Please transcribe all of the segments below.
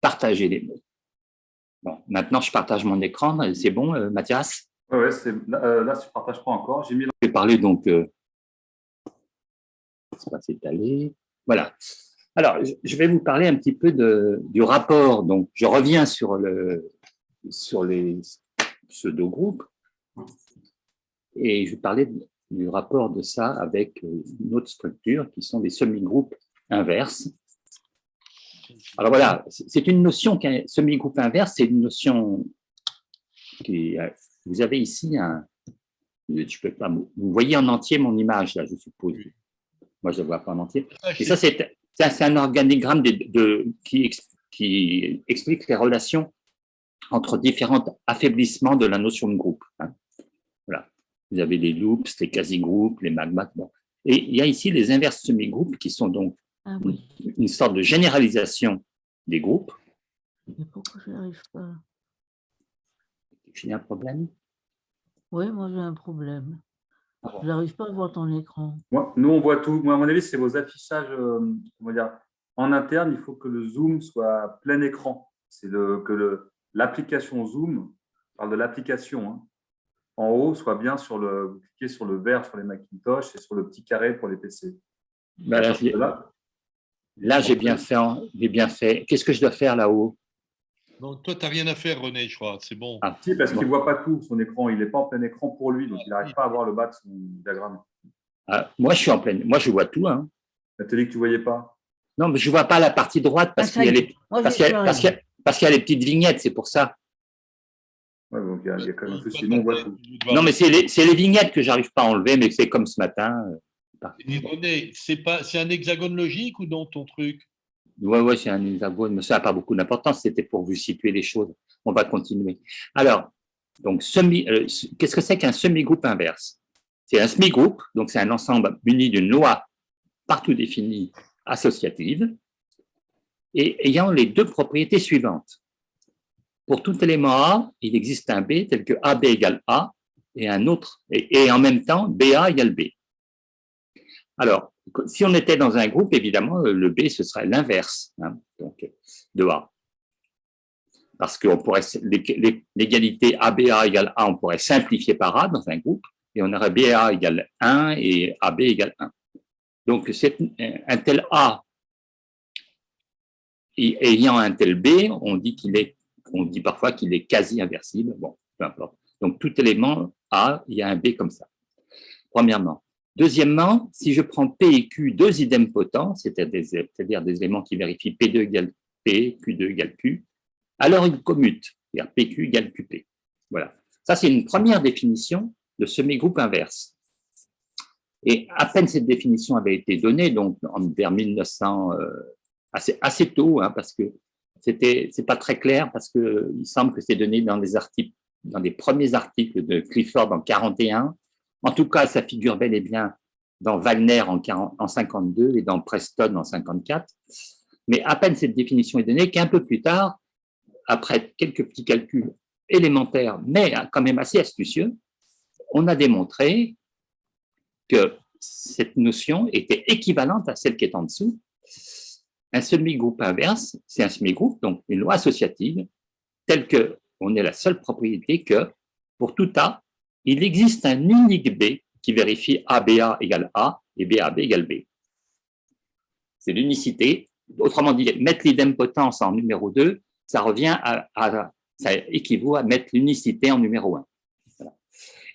partager les mots. Bon, maintenant, je partage mon écran. C'est bon, Mathias? Oui, là, je ne partage pas encore. Je vais parler donc. Ça s'étaler. Voilà. Alors, je vais vous parler un petit peu du rapport. Donc, je reviens sur les pseudo-groupes et je vais parler du rapport de ça avec une autre structure qui sont des semi-groupes inverses. Alors voilà, c'est une notion qu'un semi-groupe inverse, c'est une notion qui, vous avez ici je peux pas, vous voyez en entier mon image là, je suppose. Moi, je ne le vois pas en entier. Et ça, c'est un organigramme qui explique les relations entre différents affaiblissements de la notion de groupe. Hein. Voilà. Vous avez les loops, les quasi-groupes, les magmas. Bon. Et il y a ici les inverses semi-groupes qui sont donc une sorte de généralisation des groupes. Mais pourquoi je n'arrive pas? J'ai un problème? Oui, moi j'ai un problème. Je n'arrive pas à voir ton écran. Nous, on voit tout. Moi, à mon avis, c'est vos affichages en interne. Il faut que le zoom soit plein écran. C'est que l'application Zoom, je parle de l'application, hein, en haut, soit bien vous cliquez sur le vert sur les Macintosh et sur le petit carré pour les PC. Ben là, j'ai bien fait. Qu'est-ce que je dois faire là-haut? Donc, toi, tu n'as rien à faire, René, je crois. C'est bon. Ah, si, parce qu'il ne voit pas tout, son écran. Il n'est pas en plein écran pour lui, donc il n'arrive pas à voir le bas de son diagramme. Moi, je suis en pleine. Moi, je vois tout. Hein. Tu as dit que tu ne voyais pas. Non, mais je ne vois pas la partie droite parce qu'il y a les petites vignettes, c'est pour ça. Ouais, donc il y a quand même un souci. Sinon, on voit tout. Non, mais c'est les vignettes que je n'arrive pas à enlever, mais c'est comme ce matin. René, c'est un hexagone logique ou non ton truc? Oui, c'est un hexagone, mais ça n'a pas beaucoup d'importance. C'était pour vous situer les choses. On va continuer. Alors, donc, qu'est-ce que c'est qu'un semi-groupe inverse? C'est un semi-groupe, donc c'est un ensemble muni d'une loi partout définie associative et ayant les deux propriétés suivantes. Pour tout élément A, il existe un B tel que AB égale A et un autre, et en même temps, BA égale B. Alors, si on était dans un groupe, évidemment, le B, ce serait l'inverse donc, de A. Parce que l'égalité ABA égale A, on pourrait simplifier par A dans un groupe, et on aurait BA égale 1 et AB égale 1. Donc, un tel A ayant un tel B, on dit parfois qu'il est quasi inversible. Bon, peu importe. Donc, tout élément A, il y a un B comme ça. Premièrement. Deuxièmement, si je prends P et Q, deux idempotents, c'est-à-dire des éléments qui vérifient P2 égale P, Q2 égale Q, alors ils commutent, c'est-à-dire PQ égale QP. Voilà. Ça, c'est une première définition de semi-groupe inverse. Et à peine cette définition avait été donnée, donc vers 1900, assez tôt, hein, parce que c'est pas très clair, parce qu'il semble que c'est donné dans des premiers articles de Clifford en 41. En tout cas, ça figure bel et bien dans Wagner en 52 et dans Preston en 54. Mais à peine cette définition est donnée qu'un peu plus tard, après quelques petits calculs élémentaires, mais quand même assez astucieux, on a démontré que cette notion était équivalente à celle qui est en dessous. Un semi-groupe inverse, c'est un semi-groupe, donc une loi associative, telle qu'on ait la seule propriété que, pour tout A, il existe un unique B qui vérifie ABA égale A et BAB égale B. C'est l'unicité. Autrement dit, mettre l'idempotence en numéro 2, ça revient ça équivaut à mettre l'unicité en numéro 1. Voilà.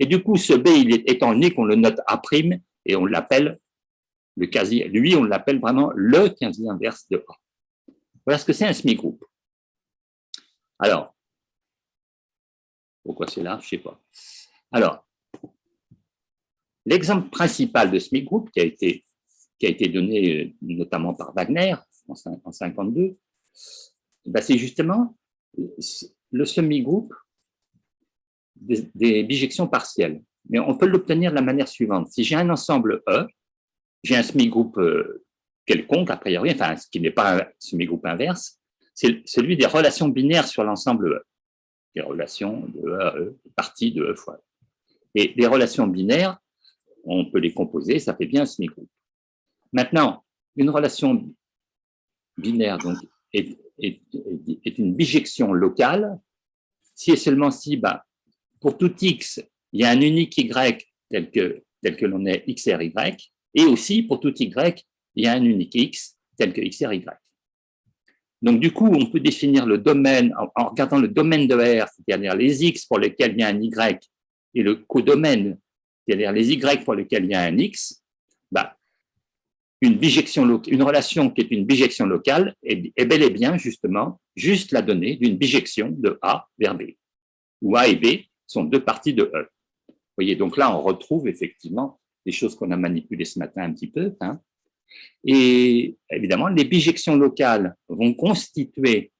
Et du coup, ce B, étant unique, on le note A' et on l'appelle le quasi. Lui, on l'appelle vraiment le quasi inverse de A. Voilà ce que c'est un semi-groupe. Alors, pourquoi c'est là? Je ne sais pas. Alors, l'exemple principal de semi-groupe qui a été donné notamment par Wagner en 1952, ben c'est justement le semi-groupe des bijections partielles. Mais on peut l'obtenir de la manière suivante. Si j'ai un ensemble E, j'ai un semi-groupe quelconque, a priori, enfin, ce qui n'est pas un semi-groupe inverse, c'est celui des relations binaires sur l'ensemble E. Les relations de E à E, parties de E fois E. Et les relations binaires, on peut les composer, ça fait bien un semi-groupe. Maintenant, une relation binaire donc, est est une bijection locale si et seulement si, bah, pour tout x, il y a un unique y tel que l'on est xr, y, et aussi pour tout y, il y a un unique x tel que xr, y. Donc, du coup, on peut définir le domaine en regardant le domaine de R, c'est-à-dire les x pour lesquels il y a un y, et le codomaine, c'est-à-dire les y pour lesquels il y a un x, bah, une relation qui est une bijection locale est bel et bien, justement, juste la donnée d'une bijection de A vers B, où A et B sont deux parties de E. Vous voyez, donc là, on retrouve effectivement des choses qu'on a manipulées ce matin un petit peu, hein. Et évidemment, les bijections locales vont constituer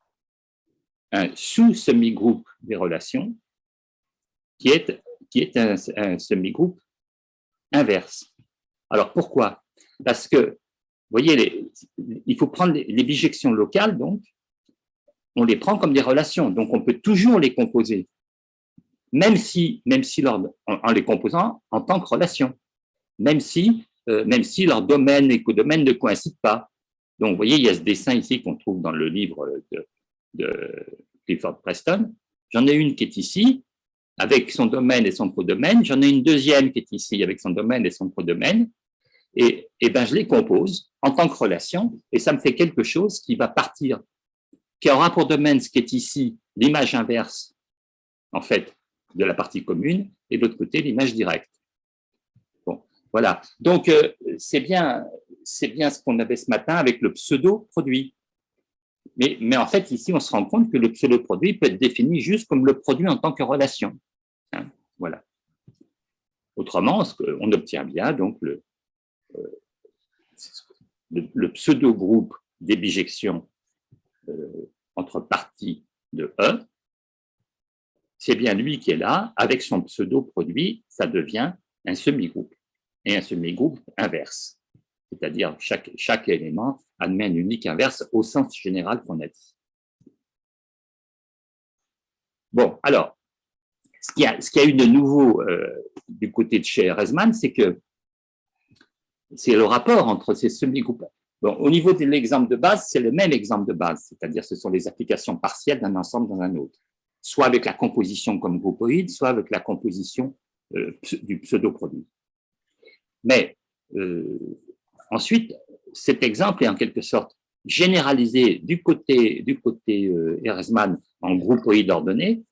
un sous-semi-groupe des relations qui est un semi-groupe inverse. Alors, pourquoi? Parce que, vous voyez, il faut prendre les bijections locales, donc, on les prend comme des relations, donc on peut toujours les composer, même si en les composant en tant que relation, même si leur domaine et codomaine ne coïncident pas. Donc, vous voyez, il y a ce dessin ici qu'on trouve dans le livre de Clifford Preston. J'en ai une qui est ici, avec son domaine et son codomaine. J'en ai une deuxième qui est ici, avec son domaine et son codomaine. Et ben, je les compose en tant que relation, et ça me fait quelque chose qui va partir, qui aura pour domaine ce qui est ici, l'image inverse, en fait, de la partie commune, et de l'autre côté, l'image directe. Bon, voilà. Donc, c'est bien ce qu'on avait ce matin avec le pseudo-produit. Mais en fait, ici, on se rend compte que le pseudo-produit peut être défini juste comme le produit en tant que relation. Hein, voilà. Autrement, on obtient bien donc le pseudo-groupe des bijections entre parties de E, c'est bien lui qui est là, avec son pseudo-produit, ça devient un semi-groupe, et un semi-groupe inverse, c'est-à-dire chaque élément admet un unique inverse au sens général qu'on a dit. Bon, alors, ce qu'il y a eu de nouveau du côté de chez Ehresmann, c'est que c'est le rapport entre ces semi-groupes. Bon, au niveau de l'exemple de base, c'est le même exemple de base, c'est-à-dire ce sont les applications partielles d'un ensemble dans un autre, soit avec la composition comme groupoïde, soit avec la composition du pseudo-produit. Mais ensuite, cet exemple est en quelque sorte généralisé du côté Ehresmann en groupoïde ordonné,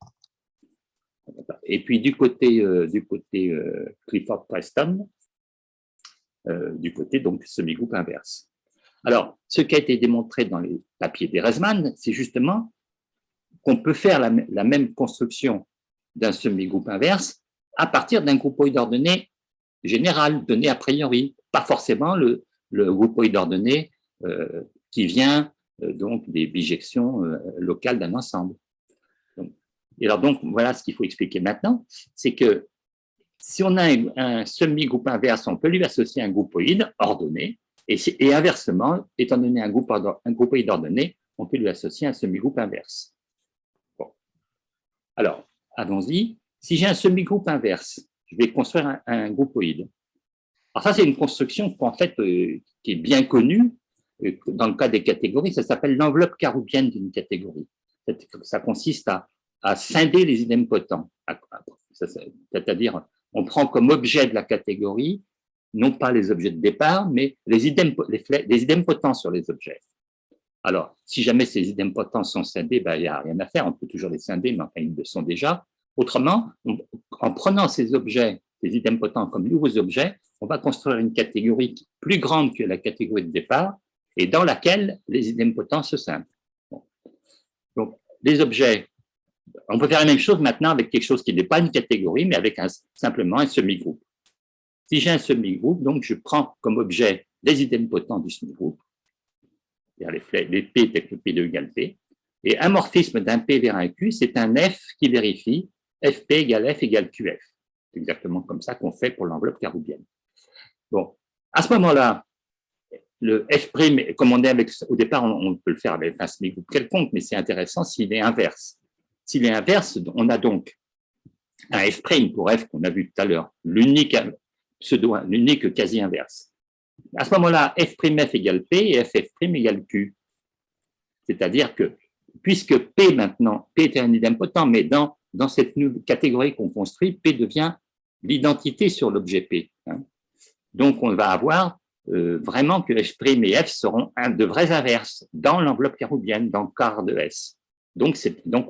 et puis du côté Clifford Preston, du côté donc semi-groupe inverse. Alors, ce qui a été démontré dans les papiers d'Ehresmann, c'est justement qu'on peut faire la même construction d'un semi-groupe inverse à partir d'un groupoïde ordonné général, donné a priori, pas forcément le groupoïde ordonné qui vient donc des bijections locales d'un ensemble. Et alors donc, voilà ce qu'il faut expliquer maintenant, c'est que si on a un semi-groupe inverse, on peut lui associer un groupoïde ordonné, et inversement, étant donné un groupoïde ordonné, on peut lui associer un semi-groupe inverse. Bon. Alors, allons-y. Si j'ai un semi-groupe inverse, je vais construire un groupoïde. Alors ça, c'est une construction en fait, qui est bien connue dans le cas des catégories. Ça s'appelle l'enveloppe caroubienne d'une catégorie. Ça consiste à scinder les idempotents. C'est-à-dire, on prend comme objet de la catégorie, non pas les objets de départ, mais les idempotents sur les objets. Alors, si jamais ces idempotents sont scindés, ben, il n'y a rien à faire, on peut toujours les scinder, mais enfin, ils le sont déjà. Autrement, en prenant ces objets, ces idempotents comme nouveaux objets, on va construire une catégorie plus grande que la catégorie de départ et dans laquelle les idempotents se scindent. Bon. Donc, les objets, on peut faire la même chose maintenant avec quelque chose qui n'est pas une catégorie, mais avec simplement un semi-groupe. Si j'ai un semi-groupe, donc je prends comme objet les idempotents du semi-groupe, c'est-à-dire les P tels que P2 égale P, et un morphisme d'un P vers un Q, c'est un F qui vérifie FP égale F égale QF. C'est exactement comme ça qu'on fait pour l'enveloppe caroubienne. Bon, à ce moment-là, le F', comme on est au départ, on peut le faire avec un semi-groupe quelconque, mais c'est intéressant s'il est inverse. S'il est inverse, on a donc un F' pour F qu'on a vu tout à l'heure, l'unique quasi-inverse. À ce moment-là, F' égale P et FF' égale Q. C'est-à-dire que puisque P maintenant, P est un idempotent, mais dans cette catégorie qu'on construit, P devient l'identité sur l'objet P. Hein. Donc, on va avoir vraiment que F' et F seront de vrais inverses dans l'enveloppe caroubienne, dans le quart de S. Donc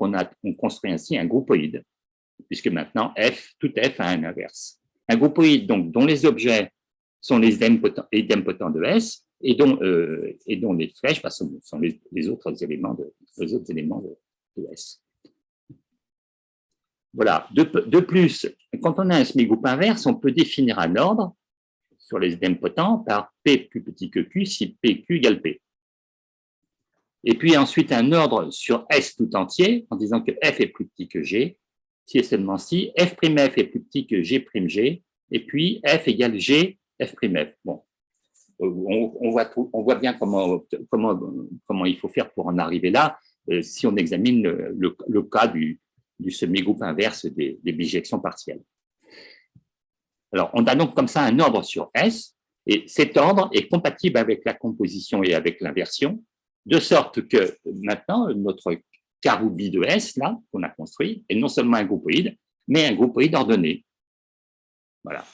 on construit ainsi un groupoïde, puisque maintenant tout F a un inverse. Un groupoïde donc, dont les objets sont les idempotents de S et dont les flèches sont les autres éléments de S. Voilà. De plus, quand on a un semi-groupe inverse, on peut définir un ordre sur les idempotents par P plus petit que Q si PQ égale P. Et puis ensuite un ordre sur S tout entier en disant que F est plus petit que G, si et seulement si F' F est plus petit que G', et puis F égale G, F'. Bon, on voit bien comment il faut faire pour en arriver là, si on examine le cas du semi-groupe inverse des bijections partielles. Alors, on a donc comme ça un ordre sur S, et cet ordre est compatible avec la composition et avec l'inversion, de sorte que maintenant, notre caroubi de S, là, qu'on a construit, est non seulement un groupoïde, mais un groupoïde ordonné. Voilà.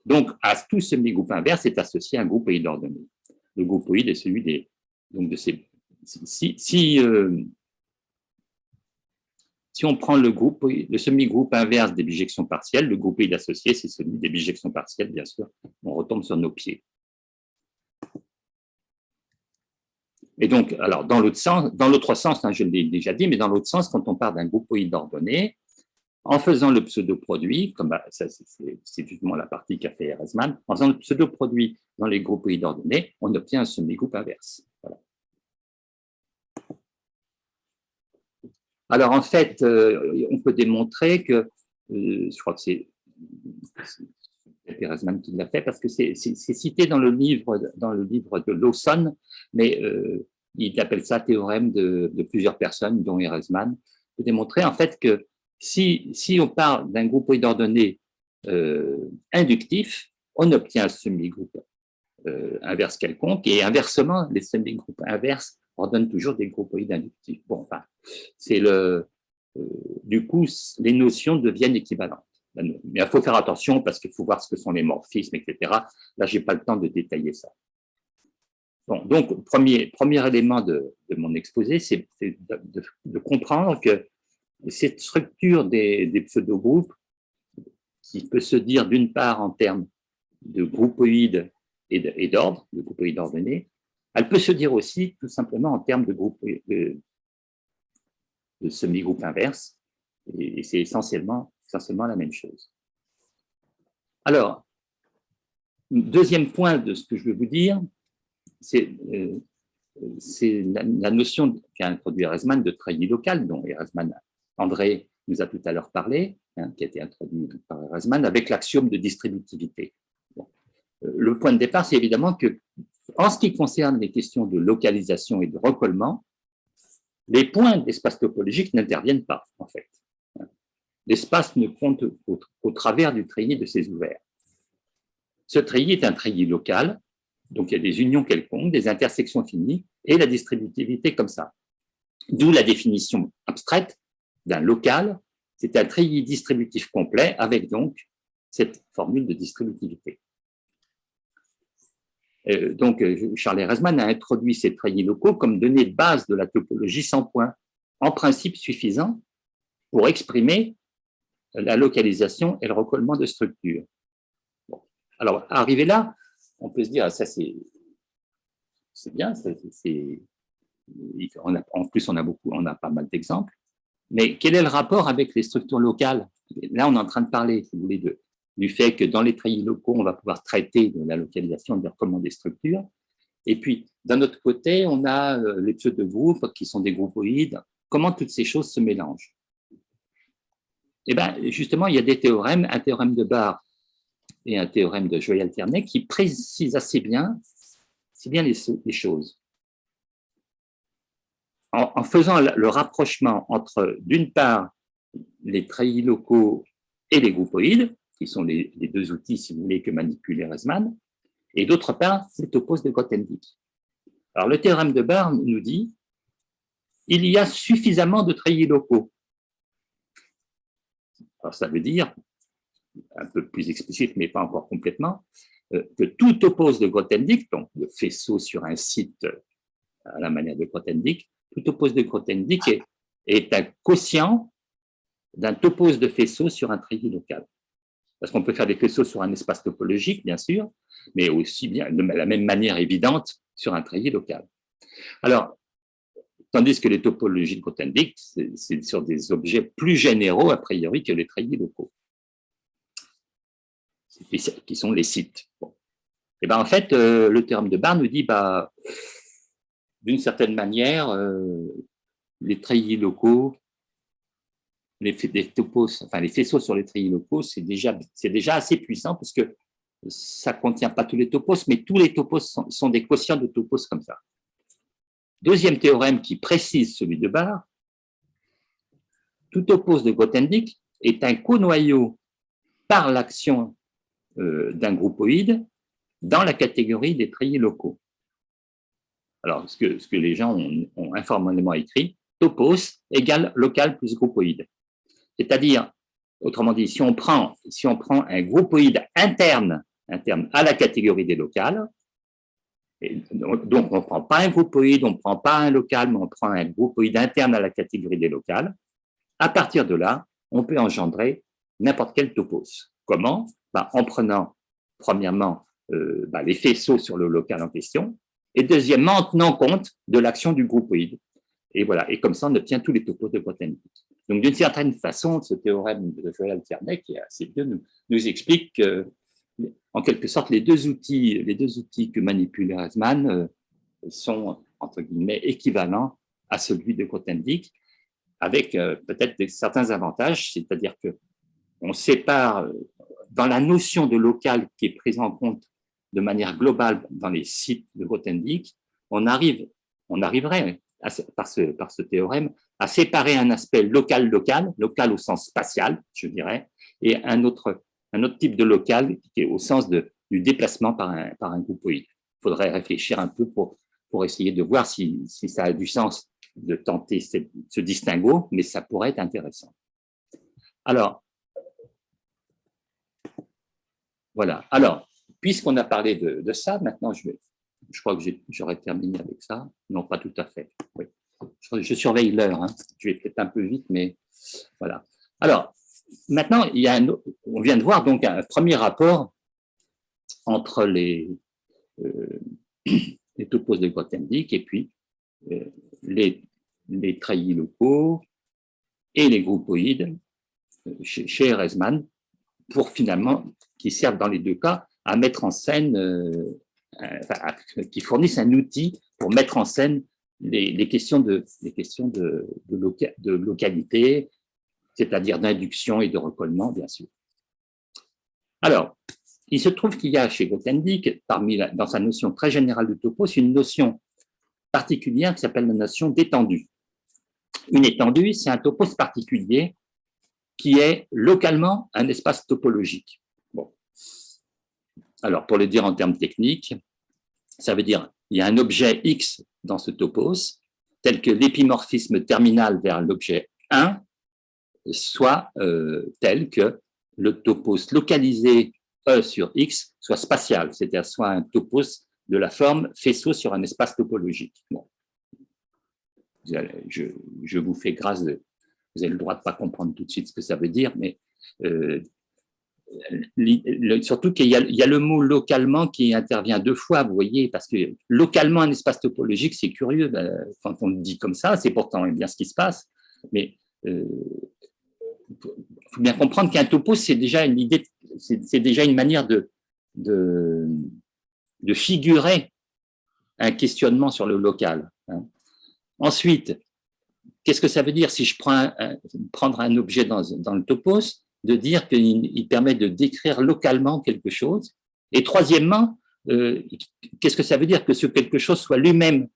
Donc, à tout semi-groupe inverse est associé un groupoïde ordonné. Le groupoïde est celui des... Donc, de ces... Si on prend le semi-groupe inverse des bijections partielles, le groupoïde associé, c'est celui des bijections partielles, bien sûr. On retombe sur nos pieds. Et donc, alors, dans l'autre sens, hein, je l'ai déjà dit, mais dans l'autre sens, quand on part d'un groupoïde ordonné, en faisant le pseudo-produit, comme ça, c'est justement la partie qu'a fait Ehresmann, en faisant le pseudo-produit dans les groupoïdes ordonnés, on obtient un semi-groupe inverse. Voilà. Alors, en fait, on peut démontrer que, je crois que c'est Ehresmann qui l'a fait, parce que c'est cité dans le livre de Lawson, mais il appelle ça théorème de plusieurs personnes, dont Ehresmann, pour démontrer en fait que si on part d'un groupoïde ordonné inductif, on obtient un semi-groupe inverse quelconque, et inversement, les semi-groupes inverses ordonnent toujours des groupoïdes inductifs. Bon, enfin, c'est du coup, les notions deviennent équivalentes. Mais il faut faire attention parce qu'il faut voir ce que sont les morphismes, etc. Là, je n'ai pas le temps de détailler ça. Bon, donc, premier élément de mon exposé, c'est de comprendre que cette structure des pseudo-groupes, qui peut se dire d'une part en termes de groupoïdes et d'ordre, de groupoïdes ordonnés, elle peut se dire aussi tout simplement en termes de semi-groupe inverse, et c'est essentiellement la même chose. Alors, deuxième point de ce que je veux vous dire, c'est la notion qu'a introduit Ehresmann de treillis local, dont André nous a tout à l'heure parlé, hein, qui a été introduit par Ehresmann, avec l'axiome de distributivité. Bon. Le point de départ, c'est évidemment que, en ce qui concerne les questions de localisation et de recollement, les points d'espace topologique n'interviennent pas, en fait. L'espace ne compte au travers du treillis de ses ouverts. Ce treillis est un treillis local, donc il y a des unions quelconques, des intersections finies, et la distributivité comme ça. D'où la définition abstraite d'un local, c'est un treillis distributif complet, avec donc cette formule de distributivité. Donc, Charles Ehresmann a introduit ces treillis locaux comme données de base de la topologie sans point, en principe suffisant pour exprimer la localisation et le recollement de structures. Bon. Alors, arrivé là, on peut se dire, ça c'est bien, en plus on a pas mal d'exemples, mais quel est le rapport avec les structures locales? Là, on est en train de parler, si vous voulez, du fait que dans les treillis locaux, on va pouvoir traiter de la localisation et du recollement des structures. Et puis, d'un autre côté, on a les pseudo-groupes qui sont des groupoïdes. Comment toutes ces choses se mélangent? Eh bien, justement, il y a des théorèmes, un théorème de Barre et un théorème de Joyal-Ternay qui précisent assez bien, les choses. En faisant le rapprochement entre, d'une part, les treillis locaux et les groupoïdes, qui sont les deux outils, si vous voulez, que manipule Ehresmann, et d'autre part, les topos de Grothendieck. Alors, le théorème de Barre nous dit il y a suffisamment de treillis locaux. Alors, ça veut dire, un peu plus explicite, mais pas encore complètement, que tout topos de Grothendieck, donc le faisceau sur un site à la manière de Grothendieck, tout topos de Grothendieck est un quotient d'un topos de faisceau sur un treillis local. Parce qu'on peut faire des faisceaux sur un espace topologique, bien sûr, mais aussi bien de la même manière évidente sur un treillis local. Alors, tandis que les topologies de Grothendieck, c'est sur des objets plus généraux, a priori, que les treillis locaux, qui sont les sites. Bon. Et ben en fait, le théorème de Barre nous dit, d'une certaine manière, les treillis locaux, les faisceaux sur les treillis locaux, c'est déjà assez puissant parce que ça ne contient pas tous les topos, mais tous les topos sont des quotients de topos comme ça. Deuxième théorème qui précise celui de Barre, tout topos de Grothendieck est un conoyau par l'action d'un groupoïde dans la catégorie des treillis locaux. Alors, ce que les gens ont informellement écrit, topos égale local plus groupoïde. C'est-à-dire, autrement dit, si on prend un groupoïde interne à la catégorie des locales, donc on ne prend pas un groupoïde, on ne prend pas un local, mais on prend un groupoïde interne à la catégorie des locales, à partir de là, on peut engendrer n'importe quel topos. Comment? En prenant, premièrement, les faisceaux sur le local en question, et deuxièmement, en tenant compte de l'action du groupoïde. Et voilà, et comme ça, on obtient tous les topos de Grothendieck. Donc, d'une certaine façon, ce théorème de Joël Ternay, qui est assez bien, nous explique que, en quelque sorte, les deux outils que manipule Reisman sont, entre guillemets, équivalents à celui de Grothendieck, avec peut-être certains avantages, c'est-à-dire que on sépare, dans la notion de local qui est prise en compte de manière globale dans les sites de Grothendieck, on arriverait, par ce théorème, à séparer un aspect local au sens spatial, je dirais, et un autre type de local qui est au sens du déplacement par un groupoïde. Il faudrait réfléchir un peu pour essayer de voir si ça a du sens de tenter ce distinguo, mais ça pourrait être intéressant. Alors, voilà. Alors, puisqu'on a parlé de ça, maintenant, je crois que j'aurais terminé avec ça. Non, pas tout à fait. Oui. Je surveille l'heure. Hein. Je vais peut-être un peu vite, mais voilà. Alors, maintenant, on vient de voir donc un premier rapport entre les topos de Grothendieck et puis les treillis locaux et les groupoïdes chez Reisman, pour finalement, qui servent dans les deux cas à mettre en scène, qui fournissent un outil pour mettre en scène les questions de localité, c'est-à-dire d'induction et de recollement, bien sûr. Alors, il se trouve qu'il y a chez Grothendieck, dans sa notion très générale de topos, une notion particulière qui s'appelle la notion d'étendue. Une étendue, c'est un topos particulier qui est localement un espace topologique. Bon. Alors, pour le dire en termes techniques, ça veut dire qu'il y a un objet X dans ce topos, tel que l'épimorphisme terminal vers l'objet 1 soit tel que le topos localisé E sur X soit spatial, c'est-à-dire soit un topos de la forme faisceau sur un espace topologique. Bon. Je vous fais grâce vous avez le droit de ne pas comprendre tout de suite ce que ça veut dire, mais surtout qu'il y a le mot localement qui intervient deux fois, vous voyez, parce que localement, un espace topologique, c'est curieux, quand on le dit comme ça, c'est pourtant bien ce qui se passe, mais il faut bien comprendre qu'un topo, c'est déjà une idée, c'est déjà une manière de figurer un questionnement sur le local. Hein. Ensuite, qu'est-ce que ça veut dire si je prendre un objet dans le topos, de dire qu'il permet de décrire localement quelque chose. Et troisièmement, qu'est-ce que ça veut dire que ce quelque chose soit lui-même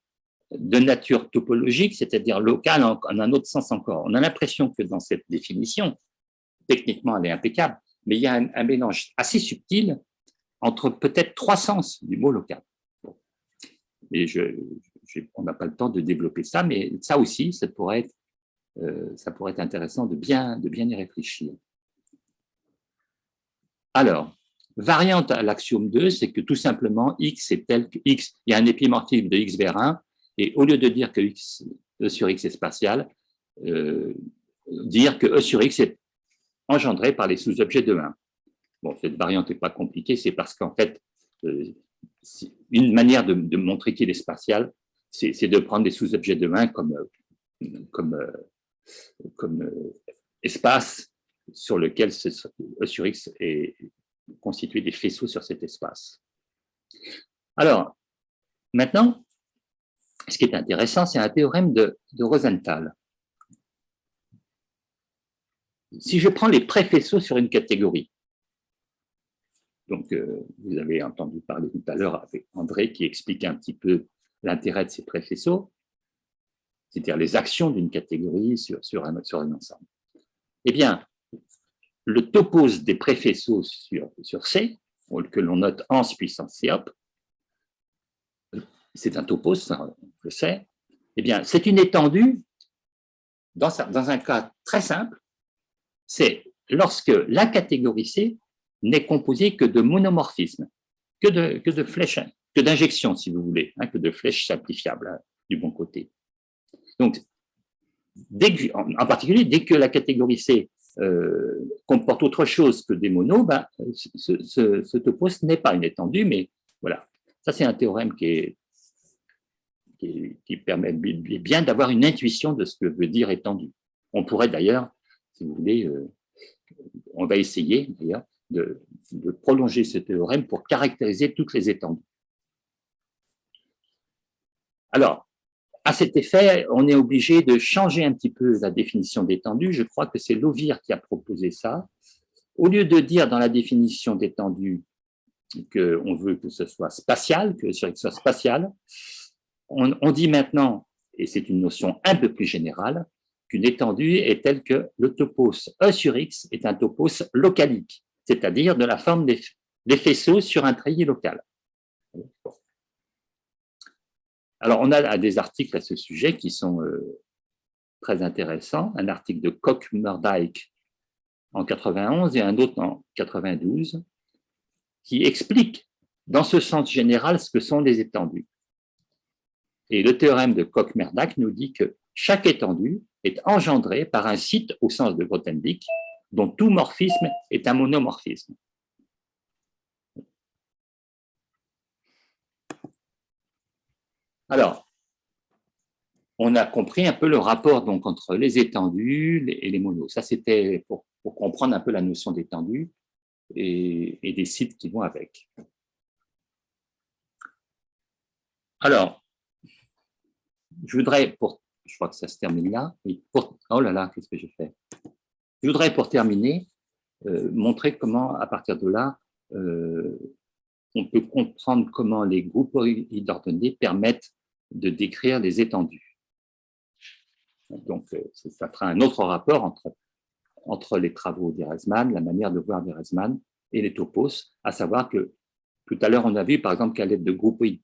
de nature topologique, c'est-à-dire local en un autre sens encore. On a l'impression que dans cette définition, techniquement elle est impeccable, mais il y a un mélange assez subtil entre peut-être trois sens du mot local. Bon. Et on n'a pas le temps de développer ça, mais ça aussi, ça pourrait être intéressant de bien y réfléchir. Alors, variante à l'axiome 2, c'est que tout simplement, X est tel que X, il y a un épimorphisme de X vers 1, et au lieu de dire que E sur X est spatial, dire que E sur X est engendré par les sous-objets de 1. Bon, cette variante n'est pas compliquée, c'est parce qu'en fait, une manière de montrer qu'il est spatial, c'est de prendre des sous-objets de 1 comme espace sur lequel E sur X est constitué des faisceaux sur cet espace. Alors, maintenant, ce qui est intéressant, c'est un théorème de Rosenthal. Si je prends les préfaisceaux sur une catégorie, donc vous avez entendu parler tout à l'heure avec André qui expliquait un petit peu l'intérêt de ces préfaisceaux, c'est-à-dire les actions d'une catégorie sur un ensemble. Eh bien, le topos des préfaisceaux sur C, que l'on note ans puissance COP, c'est un topos, on le sait, eh bien, c'est une étendue, dans un cas très simple, c'est lorsque la catégorie C n'est composée que de monomorphismes, que de flèches, que d'injections, si vous voulez, que de flèches simplifiables du bon côté. Donc, en particulier, dès que la catégorie C comporte autre chose que des monos, ce topos n'est pas une étendue, mais voilà. Ça, c'est un théorème qui permet bien d'avoir une intuition de ce que veut dire étendue. On pourrait d'ailleurs, si vous voulez, on va essayer d'ailleurs de prolonger ce théorème pour caractériser toutes les étendues. Alors, à cet effet, on est obligé de changer un petit peu la définition d'étendue. Je crois que c'est Lovir qui a proposé ça. Au lieu de dire dans la définition d'étendue qu'on veut que ce soit spatial, que ce soit spatial, on dit maintenant, et c'est une notion un peu plus générale, qu'une étendue est telle que le topos E sur X est un topos localique, c'est-à-dire de la forme des faisceaux sur un treillis local. Alors, on a des articles à ce sujet qui sont très intéressants. Un article de Koch-Murdyke en 91 et un autre en 92 qui explique dans ce sens général ce que sont les étendues. Et le théorème de Koch-Murdyke nous dit que chaque étendue est engendrée par un site au sens de Grothendieck, dont tout morphisme est un monomorphisme. Alors, on a compris un peu le rapport donc, entre les étendues et les monos. Ça, c'était pour comprendre un peu la notion d'étendue et des sites qui vont avec. Alors, je voudrais, je crois que ça se termine là. Oh là là, qu'est-ce que j'ai fait? Je voudrais, pour terminer, montrer comment, à partir de là, on peut comprendre comment les groupoïdes ordonnés permettent de décrire les étendues. Donc, ça fera un autre rapport entre les travaux d'Erasman, la manière de voir d'Erasman et les topos, à savoir que tout à l'heure, on a vu, par exemple, qu'à l'aide de groupoïdes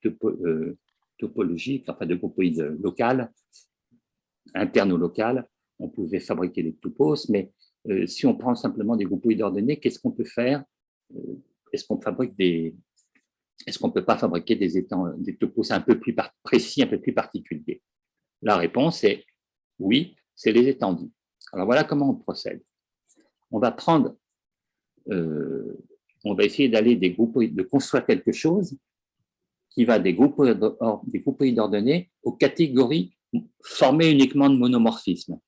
topologiques, enfin de groupoïdes locales, internes ou locales, on pouvait fabriquer des topos, mais si on prend simplement des groupoïdes ordonnés, qu'est-ce qu'on peut faire? Est-ce qu'on ne peut pas fabriquer des topos un peu plus précis, un peu plus particuliers? La réponse est oui, c'est les étendues. Alors voilà comment on procède. On va essayer d'aller de construire quelque chose qui va des groupoïdes ordonnés aux catégories formées uniquement de monomorphismes,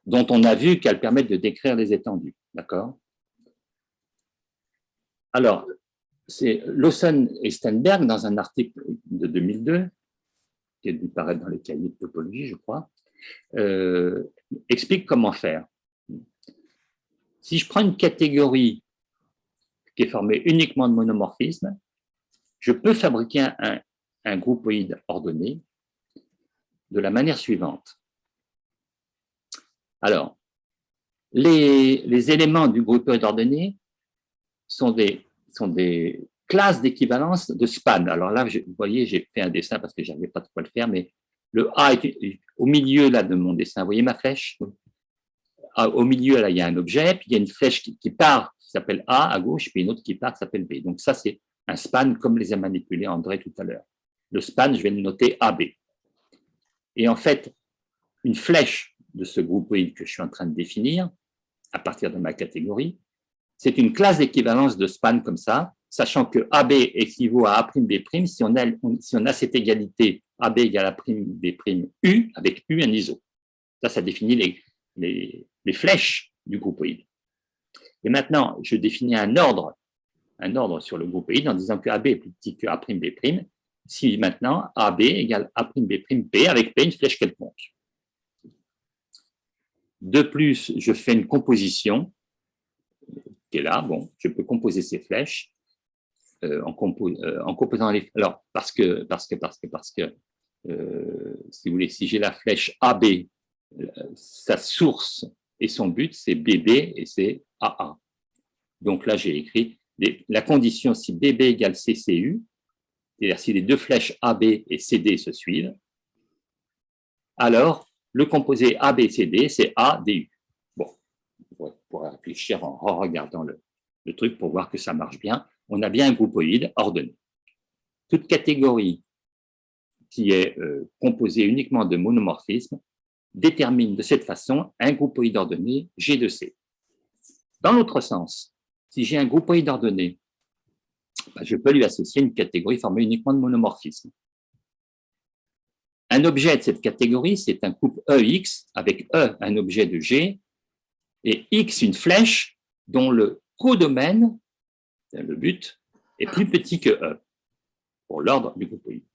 dont on a vu qu'elles permettent de décrire les étendues. D'accord? Alors, c'est Lawson et Steinberg, dans un article de 2002, qui a dû paraître dans les cahiers de topologie, je crois, explique comment faire. Si je prends une catégorie qui est formée uniquement de monomorphismes, je peux fabriquer un groupoïde ordonné de la manière suivante. Alors, les éléments du groupoïde ordonné sont des classe d'équivalence de span. Alors là, vous voyez, j'ai fait un dessin parce que je n'arrivais pas trop à le faire, mais le A est au milieu là, de mon dessin. Vous voyez ma flèche? Au milieu, là, il y a un objet, puis il y a une flèche qui part, qui s'appelle A à gauche, puis une autre qui part, qui s'appelle B. Donc ça, c'est un span comme les a manipulés André tout à l'heure. Le span, je vais le noter AB. Et en fait, une flèche de ce groupoïde que je suis en train de définir, à partir de ma catégorie, c'est une classe d'équivalence de span comme ça, sachant que AB équivaut à A'B', si on a cette égalité AB égale A'B' U, avec U un iso. Ça définit les flèches du groupoïde. Et maintenant, je définis un ordre sur le groupoïde en disant que AB est plus petit que A'B', si maintenant AB égale A'B' P, avec P une flèche quelconque. De plus, je fais une composition qui est là. Bon, je peux composer ces flèches en composant les. Alors, parce que si vous voulez, si j'ai la flèche AB, sa source et son but, c'est BB et c'est AA. Donc là, j'ai écrit la condition si BB égale CCU, c'est-à-dire si les deux flèches AB et CD se suivent, alors le composé ABCD, c'est ADU. Bon, on pourrait réfléchir en regardant le truc pour voir que ça marche bien. On a bien un groupoïde ordonné. Toute catégorie qui est composée uniquement de monomorphismes détermine de cette façon un groupoïde ordonné G de C. Dans l'autre sens, si j'ai un groupoïde ordonné, je peux lui associer une catégorie formée uniquement de monomorphismes. Un objet de cette catégorie, c'est un couple EX, avec E un objet de G, et X une flèche dont le codomaine, le but, est plus petit que E, pour l'ordre du groupoïde.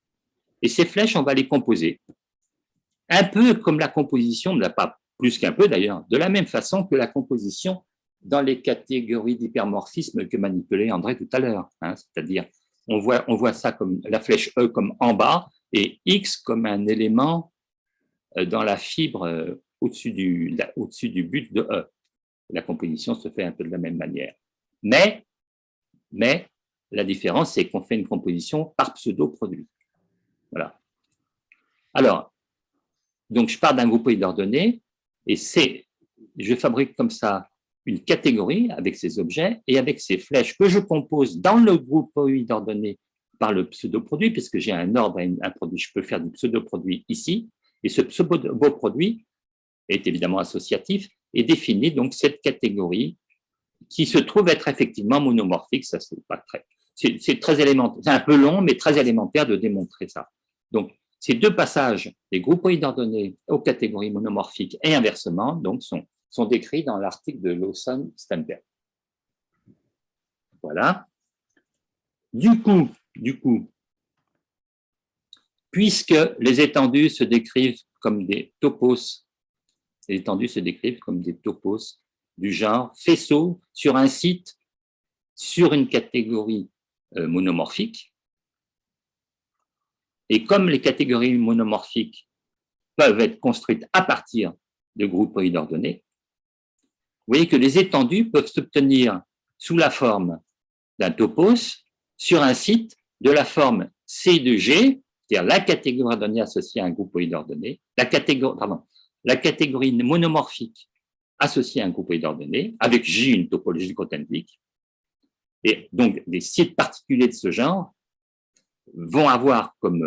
Et ces flèches, on va les composer. Un peu comme la composition, pas plus qu'un peu d'ailleurs, de la même façon que la composition dans les catégories d'hypermorphisme que manipulait André tout à l'heure. C'est-à-dire, on voit ça comme la flèche E comme en bas, et X comme un élément dans la fibre au-dessus du but de E. La composition se fait un peu de la même manière. Mais la différence, c'est qu'on fait une composition par pseudo-produit. Voilà. Alors, donc je pars d'un groupoïde ordonné, et je fabrique comme ça une catégorie avec ces objets et avec ces flèches que je compose dans le groupoïde ordonné par le pseudo-produit, puisque j'ai un ordre et un produit, je peux faire du pseudo-produit ici, et ce pseudo-produit est évidemment associatif et définit donc cette catégorie qui se trouve être effectivement monomorphique. Ça, c'est très élémentaire, c'est un peu long, mais très élémentaire de démontrer ça. Donc, ces deux passages des groupoïdes ordonnés aux catégories monomorphiques et inversement donc, sont décrits dans l'article de Lawson-Sternberg. Voilà. Du coup, puisque les étendues se décrivent comme des topos, du genre faisceau sur un site, sur une catégorie monomorphique, et comme les catégories monomorphiques peuvent être construites à partir de groupoïdes ordonnés, vous voyez que les étendues peuvent s'obtenir sous la forme d'un topos sur un site de la forme C de G, c'est-à-dire la catégorie ordonnée associée à un groupoïde ordonné, la catégorie monomorphique associée à un groupoïde ordonné, avec J une topologie Grothendieck. Et donc, des sites particuliers de ce genre vont avoir comme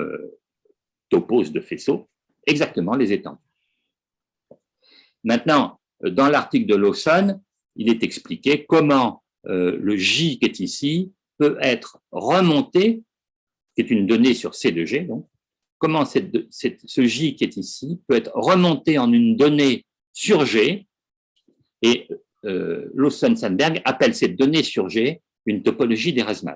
topos de faisceau exactement les étendues. Maintenant, dans l'article de Lawson, il est expliqué comment le J qui est ici peut être remonté, qui est une donnée sur C de G, donc, comment ce J qui est ici peut être remonté en une donnée sur G, et Lawson-Sternberg appelle cette donnée sur G une topologie d'Erasmus.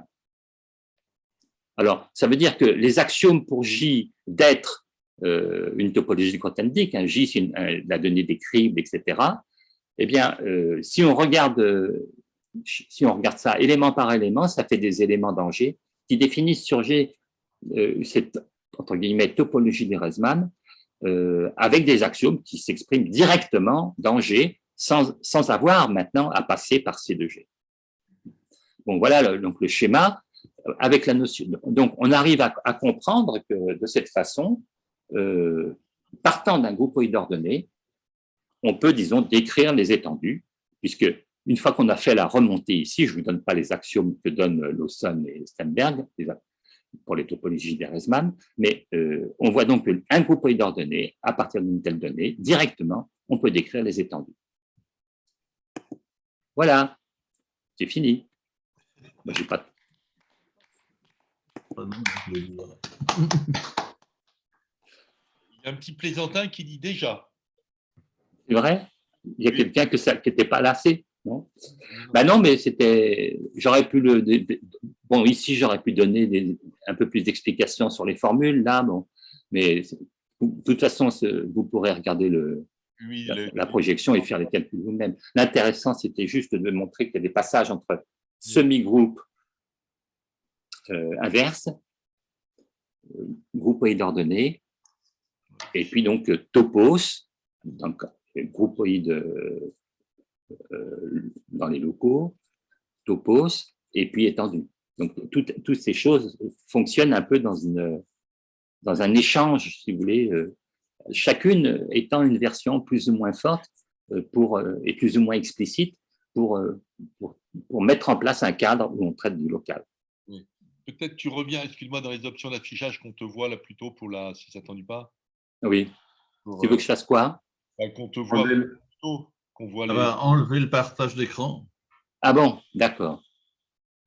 Alors, ça veut dire que les axiomes pour J d'être une topologie Grothendieck, J c'est la donnée des cribles, etc., eh bien, si on regarde ça élément par élément, ça fait des éléments dans G qui définissent sur G cette, entre guillemets, topologie d'Erasmus avec des axiomes qui s'expriment directement dans G sans avoir maintenant à passer par C de G. Bon, voilà donc le schéma. avec la notion. Donc, on arrive à comprendre que de cette façon, partant d'un groupoïde ordonné, on peut, disons, décrire les étendues, puisque une fois qu'on a fait la remontée ici, je ne vous donne pas les axiomes que donnent Lawson et Sternberg pour les topologies d'Ehresmann, mais on voit donc qu'un groupoïde ordonné, à partir d'une telle donnée, directement, on peut décrire les étendues. Voilà, c'est fini. Moi, j'ai pas... Il y a un petit plaisantin qui dit déjà. C'est vrai? Il y a quelqu'un qui n'était pas lassé, non? Ben non, mais c'était. J'aurais pu le. Bon, ici, j'aurais pu donner un peu plus d'explications sur les formules, là, bon. Mais de toute façon, vous pourrez regarder Oui, la projection et faire les calculs vous-même. L'intéressant, c'était juste de montrer qu'il y a des passages entre semi-groupe inverse, groupoïde ordonné, et puis donc topos, donc groupoïde dans les locaux, topos, et puis étendu. Donc, toutes ces choses fonctionnent un peu dans un échange, si vous voulez, chacune étant une version plus ou moins forte et plus ou moins explicite pour mettre en place un cadre où on traite du local. Oui. Peut-être tu reviens, excuse-moi, dans les options d'affichage qu'on te voit là plutôt pour si ça ne t'ennuie pas. Oui. Tu veux que je fasse quoi? Qu'on te voit plutôt, qu'on voit Ça va enlever le partage d'écran. Ah bon, d'accord.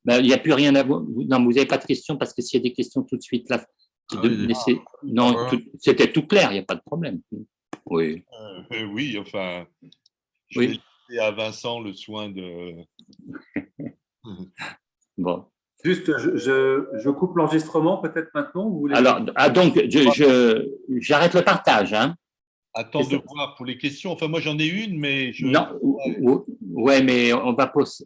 Ben, il n'y a plus rien à voir. Non, vous n'avez pas de questions parce que s'il y a des questions tout de suite là, non, c'était tout clair, il n'y a pas de problème. Oui. Oui, enfin, je Oui. vais laisser à Vincent le soin de. Bon. Juste, je coupe l'enregistrement peut-être maintenant. Vous voulez... Alors, donc, j'arrête le partage. Hein. Attends de voir pour les questions. Enfin, moi, j'en ai une, mais Non, ouais, mais on va poser.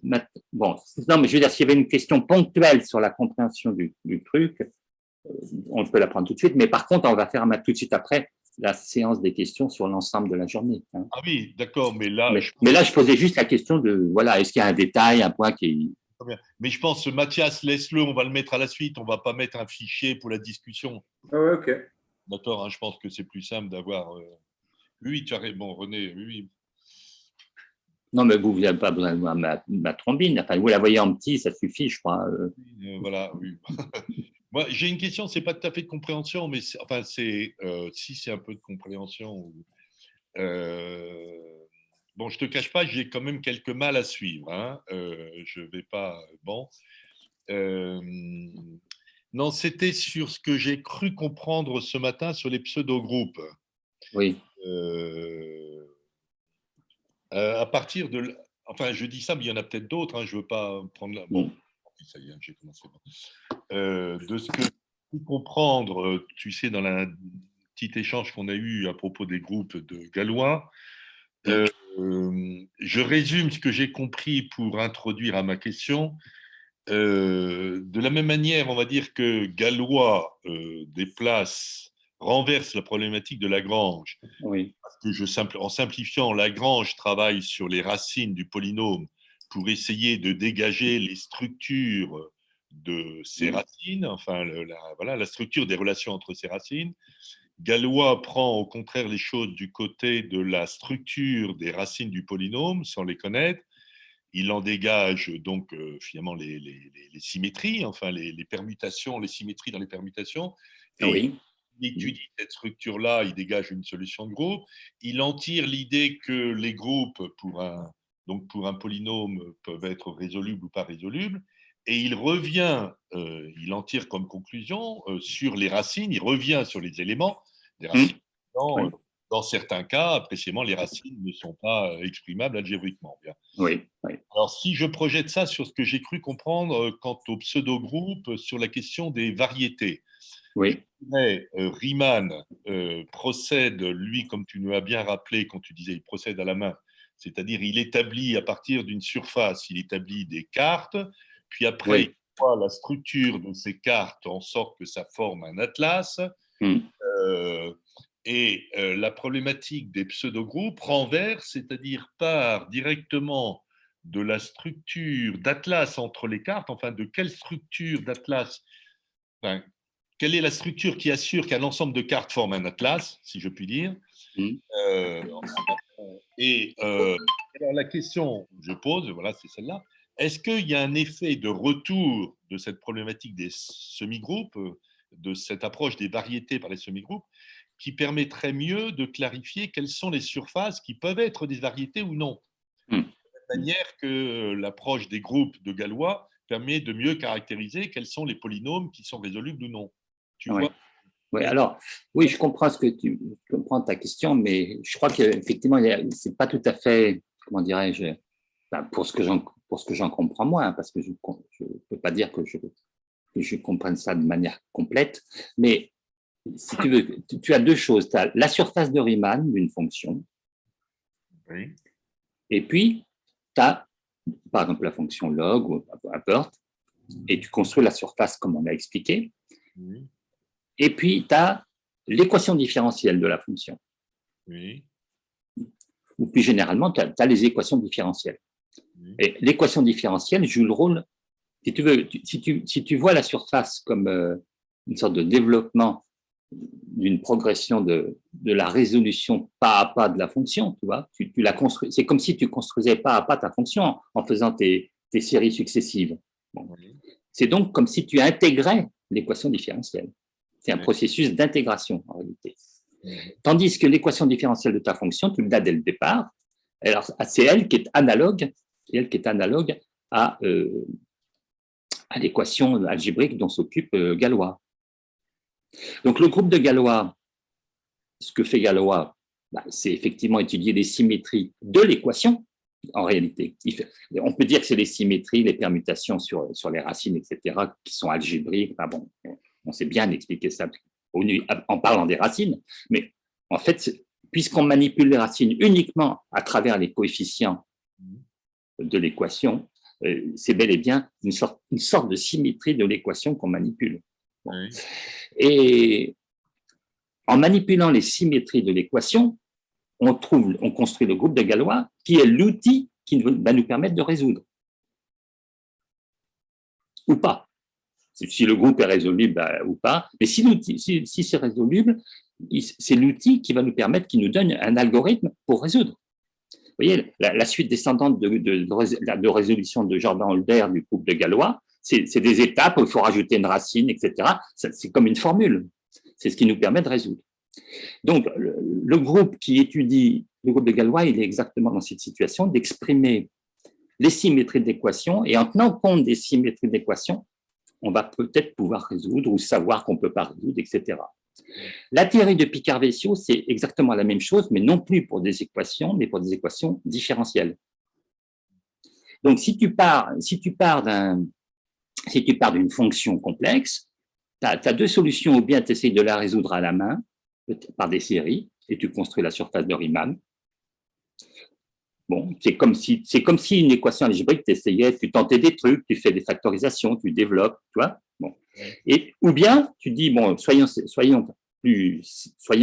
Bon, non, mais je veux dire, s'il y avait une question ponctuelle sur la compréhension du truc, on peut la prendre tout de suite. Mais par contre, on va faire tout de suite après la séance des questions sur l'ensemble de la journée. Hein. Ah oui, d'accord, mais là. Mais là, je posais juste la question de voilà, est-ce qu'il y a un détail, un point qui est. Mais je pense, Mathias, laisse-le, on va le mettre à la suite. On ne va pas mettre un fichier pour la discussion. Ah ouais, ok. D'accord, hein, je pense que c'est plus simple d'avoir. Oui, tu as raison, René, oui. Non, mais vous n'avez pas besoin de voir ma trombine. Enfin, vous la voyez en petit, ça suffit, je crois. Voilà, oui. Moi, j'ai une question, c'est pas tout à fait de compréhension, mais enfin, si c'est un peu de compréhension. Bon, je te cache pas, j'ai quand même quelques mal à suivre. Hein. Je vais pas. Bon. Non, c'était sur ce que j'ai cru comprendre ce matin sur les pseudo-groupes. Oui. À partir de. Enfin, je dis ça, mais il y en a peut-être d'autres. Hein, je ne veux pas prendre la. Bon, ça y est, j'ai commencé. De ce que je peux comprendre, tu sais, dans le petit échange qu'on a eu à propos des groupes de Galois, je résume ce que j'ai compris pour introduire à ma question. De la même manière, on va dire que Galois renverse la problématique de Lagrange. Oui. Parce que en simplifiant, Lagrange travaille sur les racines du polynôme pour essayer de dégager les structures de ces racines, enfin la structure des relations entre ces racines. Galois prend au contraire les choses du côté de la structure des racines du polynôme sans les connaître. Il en dégage donc finalement les symétries, enfin les permutations, les symétries dans les permutations. Et oui. il étudie cette structure-là, il dégage une solution de groupe. Il en tire l'idée que les groupes, pour un polynôme, peuvent être résolubles ou pas résolubles. Et il revient, il en tire comme conclusion sur les racines, il revient sur les éléments des racines. Dans certains cas, précisément, les racines ne sont pas exprimables algébriquement. Bien. Oui, oui. Alors, si je projette ça sur ce que j'ai cru comprendre quant au pseudo-groupe, sur la question des variétés, oui. Riemann procède, lui, comme tu nous as bien rappelé quand tu disais, il procède à la main, c'est-à-dire il établit à partir d'une surface, il établit des cartes, puis après, il voit la structure de ces cartes en sorte que ça forme un atlas. Et la problématique des pseudo-groupes renverse, c'est-à-dire part directement de la structure d'atlas entre les cartes, enfin de quelle structure d'atlas, enfin, quelle est la structure qui assure qu'un ensemble de cartes forme un atlas, si je puis dire. Euh, alors la question que je pose, voilà, c'est celle-là. Est-ce qu'il y a un effet de retour de cette problématique des semi-groupes, de cette approche des variétés par les semi-groupes, qui permettrait mieux de clarifier quelles sont les surfaces qui peuvent être des variétés ou non, de la manière que l'approche des groupes de Galois permet de mieux caractériser quels sont les polynômes qui sont résolubles ou non. Tu vois? Oui, alors, oui, je comprends je comprends ta question, mais je crois qu'effectivement, c'est pas tout à fait, comment dirais-je, enfin, pour ce que j'en comprends moi, hein, parce que je ne peux pas dire que je comprenne ça de manière complète, mais si tu veux, tu as deux choses. Tu as la surface de Riemann d'une fonction, Oui. et puis tu as, par exemple, la fonction log ou peu importe, et tu construis la surface comme on a expliqué. Oui. Et puis, tu as l'équation différentielle de la fonction. Oui. Ou plus généralement, tu as les équations différentielles. Oui. Et l'équation différentielle joue le rôle, si tu veux, si tu vois la surface comme une sorte de développement d'une progression de la résolution pas à pas de la fonction, tu vois, tu la construis, c'est comme si tu construisais pas à pas ta fonction en faisant tes séries successives. Bon. Oui. C'est donc comme si tu intégrais l'équation différentielle. C'est un processus d'intégration, en réalité. Tandis que l'équation différentielle de ta fonction, tu l'as dès le départ. Alors, c'est elle qui est analogue, à l'équation algébrique dont s'occupe Galois. Donc, le groupe de Galois, ce que fait Galois, c'est effectivement étudier les symétries de l'équation, en réalité. On peut dire que c'est les symétries, les permutations sur les racines, etc., qui sont algébriques. Enfin, bon, on sait bien expliquer ça en parlant des racines, mais en fait, puisqu'on manipule les racines uniquement à travers les coefficients de l'équation, c'est bel et bien une sorte de symétrie de l'équation qu'on manipule. Bon. Oui. Et en manipulant les symétries de l'équation, on construit le groupe de Galois qui est l'outil qui va nous permettre de résoudre. Ou pas. Si le groupe est résoluble ou pas, mais si c'est résoluble, c'est l'outil qui va nous permettre, qui nous donne un algorithme pour résoudre. Vous voyez, la suite descendante de résolution de Jordan-Holder du groupe de Galois, c'est des étapes où il faut rajouter une racine, etc. C'est comme une formule. C'est ce qui nous permet de résoudre. Donc, le groupe qui étudie, le groupe de Galois, il est exactement dans cette situation d'exprimer les symétries d'équations, et en tenant compte des symétries d'équations, on va peut-être pouvoir résoudre ou savoir qu'on ne peut pas résoudre, etc. La théorie de Picard-Vessiaux, c'est exactement la même chose, mais non plus pour des équations, mais pour des équations différentielles. Donc, si tu pars d'une fonction complexe, tu as deux solutions, ou bien tu essaies de la résoudre à la main, par des séries, et tu construis la surface de Riemann. Bon, c'est comme si une équation algébrique, tu tentais des trucs, tu fais des factorisations, tu développes, tu vois. Bon. Ou bien, tu dis, bon, soyons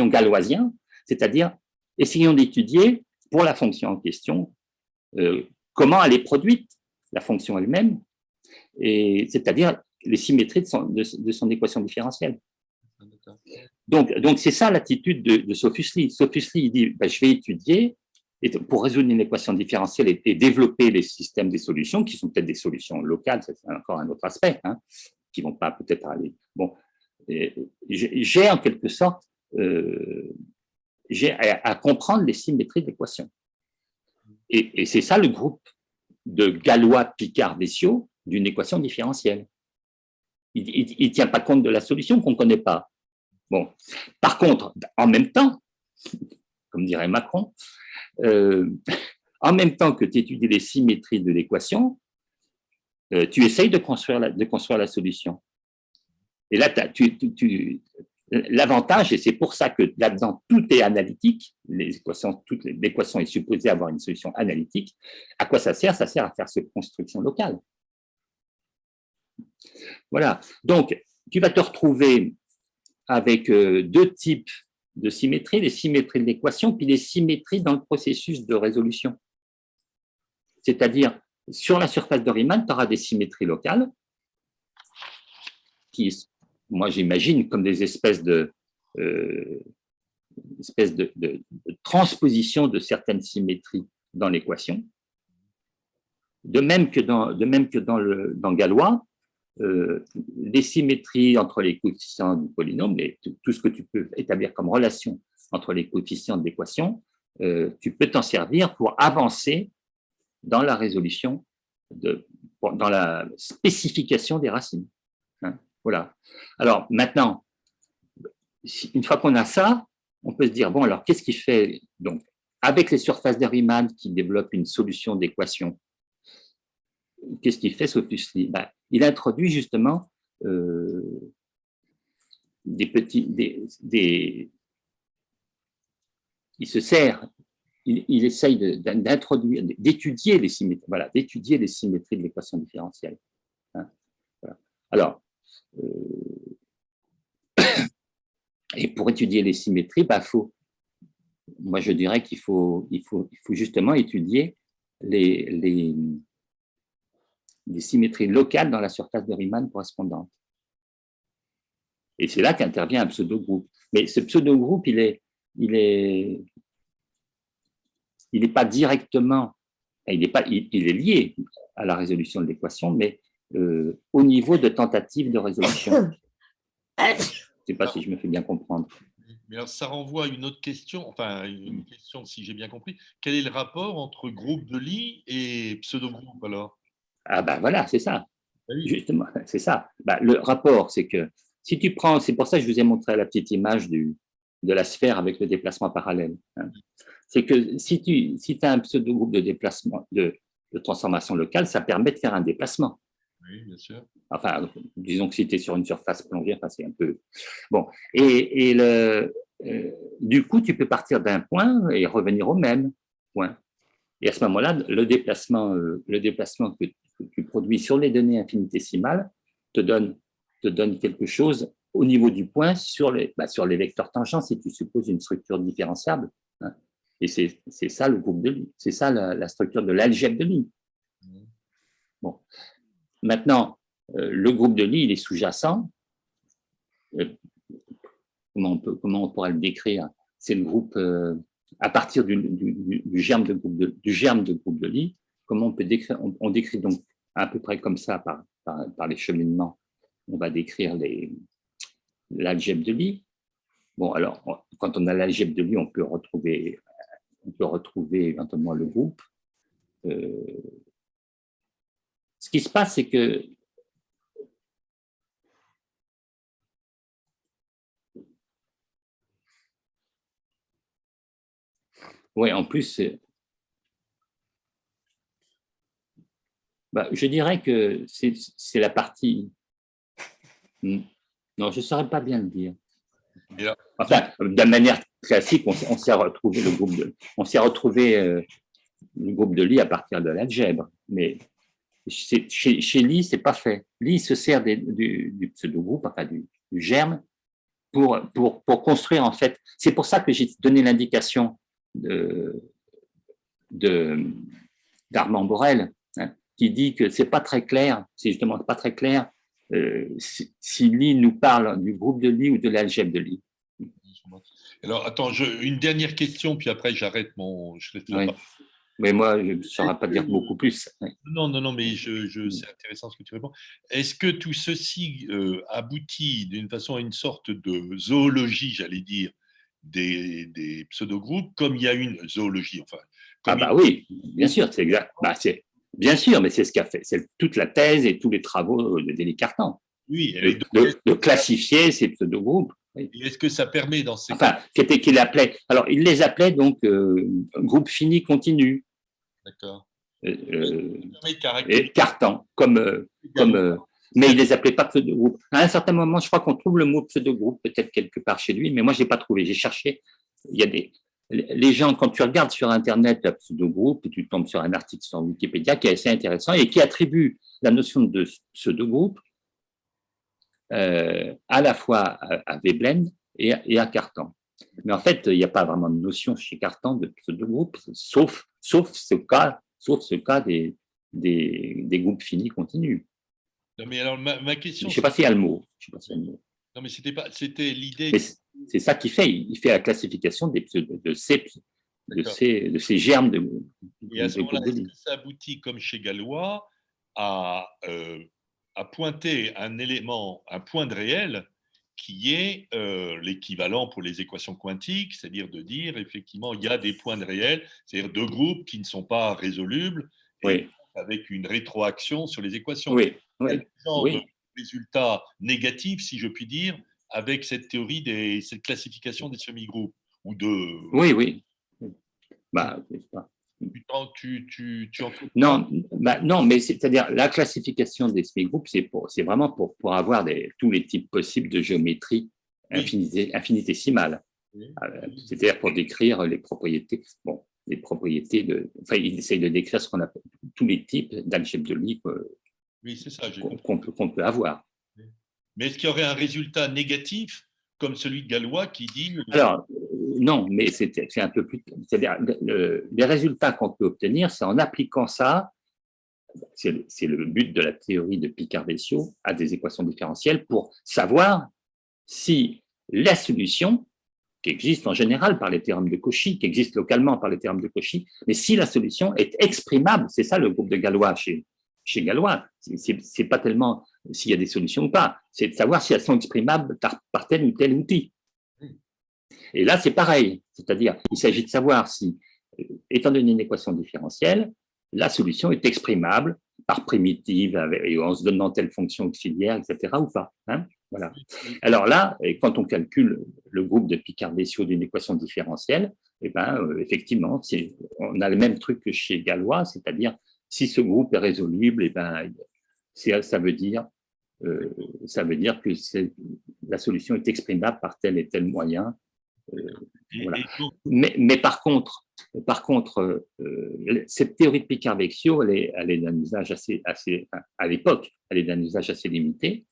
galoisiens, c'est-à-dire, essayons d'étudier, pour la fonction en question, comment elle est produite, la fonction elle-même, c'est-à-dire les symétries de son équation différentielle. Donc c'est ça l'attitude de Sophus Lee. Sophus Lee, il dit, je vais étudier, pour résoudre une équation différentielle et développer les systèmes des solutions, qui sont peut-être des solutions locales, c'est encore un autre aspect, hein, qui ne vont pas peut-être aller. Bon, j'ai en quelque sorte j'ai à comprendre les symétries d'équations. Et c'est ça le groupe de Galois-Picard-Vessiaux d'une équation différentielle. Il ne tient pas compte de la solution qu'on ne connaît pas. Bon. Par contre, en même temps, comme dirait Macron, en même temps que tu étudies les symétries de l'équation, tu essayes de construire la solution. Et là, l'avantage, et c'est pour ça que là-dedans, tout est analytique, l'équation est supposée avoir une solution analytique. À quoi ça sert? Ça sert à faire cette construction locale. Voilà. Donc, tu vas te retrouver avec deux types de symétrie, les symétries de l'équation, puis les symétries dans le processus de résolution. C'est-à-dire, Sur la surface de Riemann, tu auras des symétries locales qui, moi j'imagine, comme des espèces de transposition de certaines symétries dans l'équation. De même que dans Galois, les symétries entre les coefficients du polynôme, tout ce que tu peux établir comme relation entre les coefficients de l'équation, tu peux t'en servir pour avancer dans la résolution, dans la spécification des racines. Hein, voilà. Alors maintenant, une fois qu'on a ça, on peut se dire, bon, alors qu'est-ce qui fait, donc, avec les surfaces de Riemann qui développent une solution d'équation, qu'est-ce qu'il fait, Sophus Lie? Il introduit justement il se sert, il essaye d'introduire, d'étudier les symétries, voilà, d'étudier les symétries de l'équation différentielle. Hein, voilà. Alors, et pour étudier les symétries, moi je dirais qu'il faut justement étudier les symétries locales dans la surface de Riemann correspondante. Et c'est là qu'intervient un pseudo-groupe. Mais ce pseudo-groupe, il est pas directement, il est lié à la résolution de l'équation, mais au niveau de tentative de résolution. Je ne sais pas si je me fais bien comprendre. Mais alors, ça renvoie à une autre question, enfin, une question, si j'ai bien compris. Quel est le rapport entre groupe de Lie et pseudo-groupe, alors? Ah ben voilà, c'est ça. Ah oui. Justement, c'est ça. Le rapport, c'est que si tu prends, c'est pour ça que je vous ai montré la petite image de la sphère avec le déplacement parallèle. Hein. C'est que si tu as un pseudo-groupe de déplacement, de transformation locale, ça permet de faire un déplacement. Oui, bien sûr. Enfin, disons que si tu es sur une surface plongée, enfin, c'est un peu… Bon, et du coup, tu peux partir d'un point et revenir au même point. Et à ce moment-là, le déplacement que tu produis sur les données infinitésimales te donne quelque chose au niveau du point sur les vecteurs tangents si tu supposes une structure différenciable. Hein. Et c'est ça le groupe de Lie. C'est ça la structure de l'algèbre de Lie. Bon. Maintenant, le groupe de Lie, il est sous-jacent. Comment on pourrait le décrire? C'est le groupe… à partir du germe de groupe de Lie, comment on peut décrire? On décrit donc à peu près comme ça par les cheminements. On va décrire l'algèbre de Lie. Bon, alors, quand on a l'algèbre de Lie, on peut retrouver éventuellement le groupe. Ce qui se passe, c'est que oui, en plus, je dirais que c'est la partie… Non, je ne saurais pas bien le dire. Enfin, de manière classique, on s'est retrouvé le groupe de Lie à partir de l'algèbre. Mais chez Lie, ce n'est pas fait. Lie se sert du pseudo-groupe, enfin du germe, pour construire, en fait. C'est pour ça que j'ai donné l'indication d'Armand Borel, hein, qui dit que c'est pas très clair, c'est justement pas très clair si Lie nous parle du groupe de Lie ou de l'algèbre de Lie. Alors, attends, une dernière question, puis après j'arrête je laisse oui. Mais moi, je ne saurais pas dire beaucoup plus. Oui. Non, mais c'est intéressant ce que tu réponds. Est-ce que tout ceci aboutit d'une façon à une sorte de zoologie, j'allais dire, des pseudo-groupes, comme il y a une zoologie, enfin. Oui, bien sûr, c'est exact. Bien sûr, mais c'est ce qu'a fait, c'est toute la thèse et tous les travaux de Dély Cartan. Oui, de classifier ces pseudo-groupes. Oui. Et est-ce que ça permet dans ces cas… qu'il appelait… Alors, il les appelait donc groupe fini continu. D'accord. Et Cartan, mais il les appelait pas pseudo-groupe. À un certain moment, je crois qu'on trouve le mot pseudo-groupe peut-être quelque part chez lui, mais moi, je n'ai pas trouvé. J'ai cherché. Il y a les gens, quand tu regardes sur Internet le pseudo-groupe, et tu tombes sur un article sur Wikipédia qui est assez intéressant et qui attribue la notion de pseudo-groupe à la fois à Veblen et à Cartan. Mais en fait, il n'y a pas vraiment de notion chez Cartan de pseudo-groupe, sauf ce cas des groupes finis continus. Non, mais alors, ma Je question, ne sais pas s'il y a le mot. Je sais pas s'il y a le mot. non, mais c'était l'idée. Mais c'est ça qu'il fait. Il fait la classification de D'accord. ces germes de Et à ce groupes moment-là, de est-ce lignes. que ça aboutit, comme chez Galois, à, à pointer un élément, un point de réel qui est l'équivalent pour les équations quantiques, c'est-à-dire de dire effectivement il y a des points de réel, c'est-à-dire deux groupes qui ne sont pas résolubles et Oui, avec une rétroaction sur les équations. oui, Quel oui, genre de oui, résultat négatif, si je puis dire, avec cette théorie cette classification des semi-groupes ou de oui, oui. Bah, c'est pas- tu en Non, bah, non, mais c'est-à-dire la classification des semi-groupes, c'est vraiment pour avoir tous les types possibles de géométrie Oui. infinitésimale. Oui. C'est-à-dire pour décrire les propriétés, bon, les propriétés enfin, il essaye de décrire ce qu'on appelle tous les types d'algèbre de Lie Oui, c'est ça, j'ai compris. qu'on peut avoir. Mais est-ce qu'il y aurait un résultat négatif comme celui de Galois qui dit… Alors, non, mais c'est un peu plus. C'est-à-dire, les résultats qu'on peut obtenir, c'est en appliquant ça, c'est le but de la théorie de Picard-Bessiot, à des équations différentielles pour savoir si la solution, qui existe en général par les théorèmes de Cauchy, qui existe localement par les théorèmes de Cauchy, mais si la solution est exprimable, c'est ça le groupe de Galois chez Galois, c'est pas tellement s'il y a des solutions ou pas, c'est de savoir si elles sont exprimables par tel ou tel outil. Et là, c'est pareil, c'est-à-dire il s'agit de savoir si, étant donné une équation différentielle, la solution est exprimable par primitive et en se donnant telle fonction auxiliaire, etc. ou pas. Hein, voilà. Alors là, quand on calcule le groupe de Picard-Bessiot d'une équation différentielle, eh ben, effectivement, on a le même truc que chez Galois, c'est-à-dire si ce groupe est résoluble, eh ben, ça veut dire que la solution est exprimable par tel et tel moyen. Voilà. Mais par contre, cette théorie de Picard-Bessiot, elle est d'un usage à l'époque, elle est d'un usage assez limité.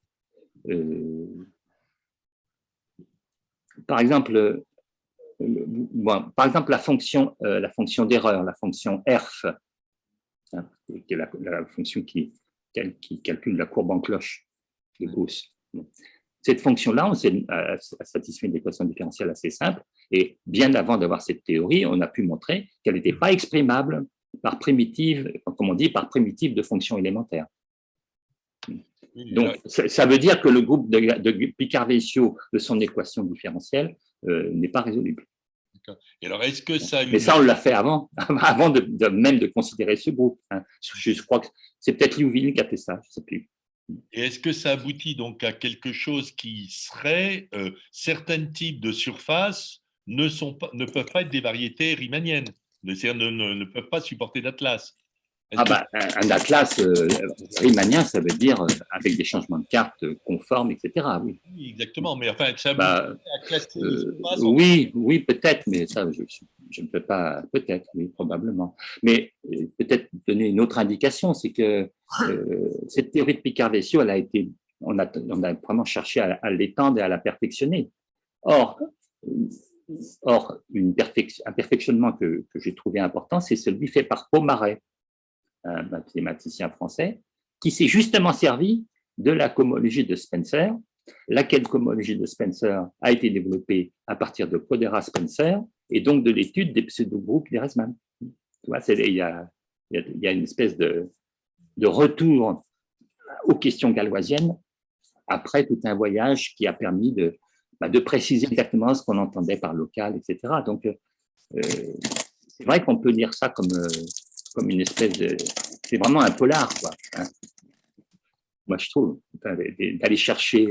Par exemple, la fonction d'erreur, la fonction ERF, hein, qui est la fonction qui calcule la courbe en cloche de Gauss. Cette fonction-là, on satisfait une équation différentielle assez simple, et bien avant d'avoir cette théorie, on a pu montrer qu'elle n'était pas exprimable par primitive, comme on dit, par primitive de fonctions élémentaires. Donc, ça veut dire que le groupe de Picard-Bessiot de son équation différentielle n'est pas résoluble. Et alors, est-ce que ça… Mais ça, on l'a fait avant même de considérer ce groupe. Hein. Je crois que c'est peut-être Liouville qui a fait ça, je ne sais plus. Et est-ce que ça aboutit donc à quelque chose qui serait certains types de surfaces ne peuvent pas être des variétés riemanniennes, c'est-à-dire ne peuvent pas supporter d'atlas? Un atlas riemanien, ça veut dire avec des changements de cartes conformes, etc. Oui, exactement. Mais enfin, ça aboutit à classer les surfaces. Oui, peut-être, mais ça, je ne peux pas. Peut-être, oui, probablement. Mais peut-être donner une autre indication, c'est que cette théorie de Picard-Bessiot, on a vraiment cherché à l'étendre et à la perfectionner. Or, un perfectionnement que j'ai trouvé important, c'est celui fait par Pomaré, un mathématicien français, qui s'est justement servi de la cohomologie de Spencer, laquelle cohomologie de Spencer a été développée à partir de Kodera-Spencer et donc de l'étude des pseudogroupes d'Ehresmann. Il y a une espèce de retour aux questions galoisiennes après tout un voyage qui a permis de préciser exactement ce qu'on entendait par local, etc. Donc, c'est vrai qu'on peut lire ça comme une espèce de… C'est vraiment un polar, quoi. Hein. Moi, je trouve, d'aller chercher…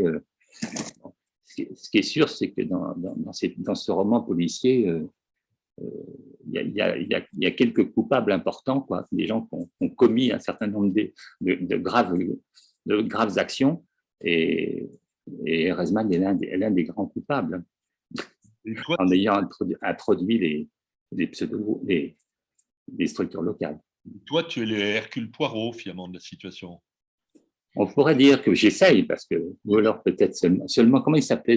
ce qui est sûr, c'est que dans ce roman policier, il y a quelques coupables importants, quoi, des gens qui ont commis un certain nombre de graves actions, et Ehresmann est l'un des grands coupables, en ayant introduit les structures locales. Toi, tu es le Hercule Poirot, finalement, de la situation. On pourrait dire que j'essaye, parce que, ou alors peut-être seulement comment il s'appelait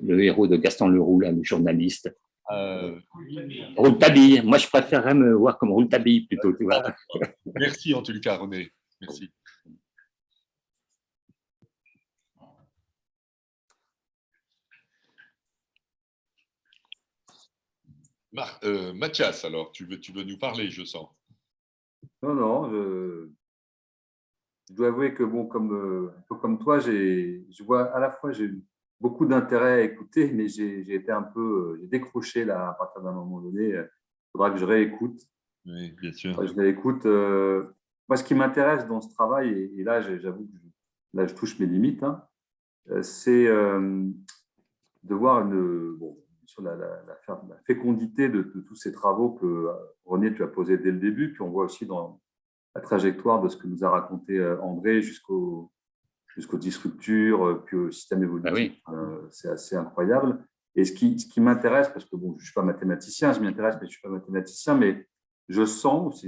le héros de Gaston Leroux, là, le journaliste, Rouletabille. Moi, je préférerais me voir comme Rouletabille plutôt, tu vois. Merci en tout cas, René. Merci. Mathias, alors, tu veux nous parler, je sens. Non, non, je dois avouer que, bon, un peu comme toi, je vois à la fois, j'ai eu beaucoup d'intérêt à écouter, mais j'ai été un peu, j'ai décroché là à partir d'un moment donné. Il faudra que je réécoute. Oui, bien sûr. Je réécoute. Moi, ce qui m'intéresse dans ce travail, et là, j'avoue que là, je touche mes limites, hein, c'est de voir sur la fécondité de tous ces travaux que René, tu as posés dès le début, puis on voit aussi dans la trajectoire de ce que nous a raconté André jusqu'aux disruptures, puis au système évolutif. Ah oui. C'est assez incroyable. Et ce qui m'intéresse, parce que bon, je ne suis pas mathématicien, je m'y intéresse, mais je ne suis pas mathématicien, mais je sens,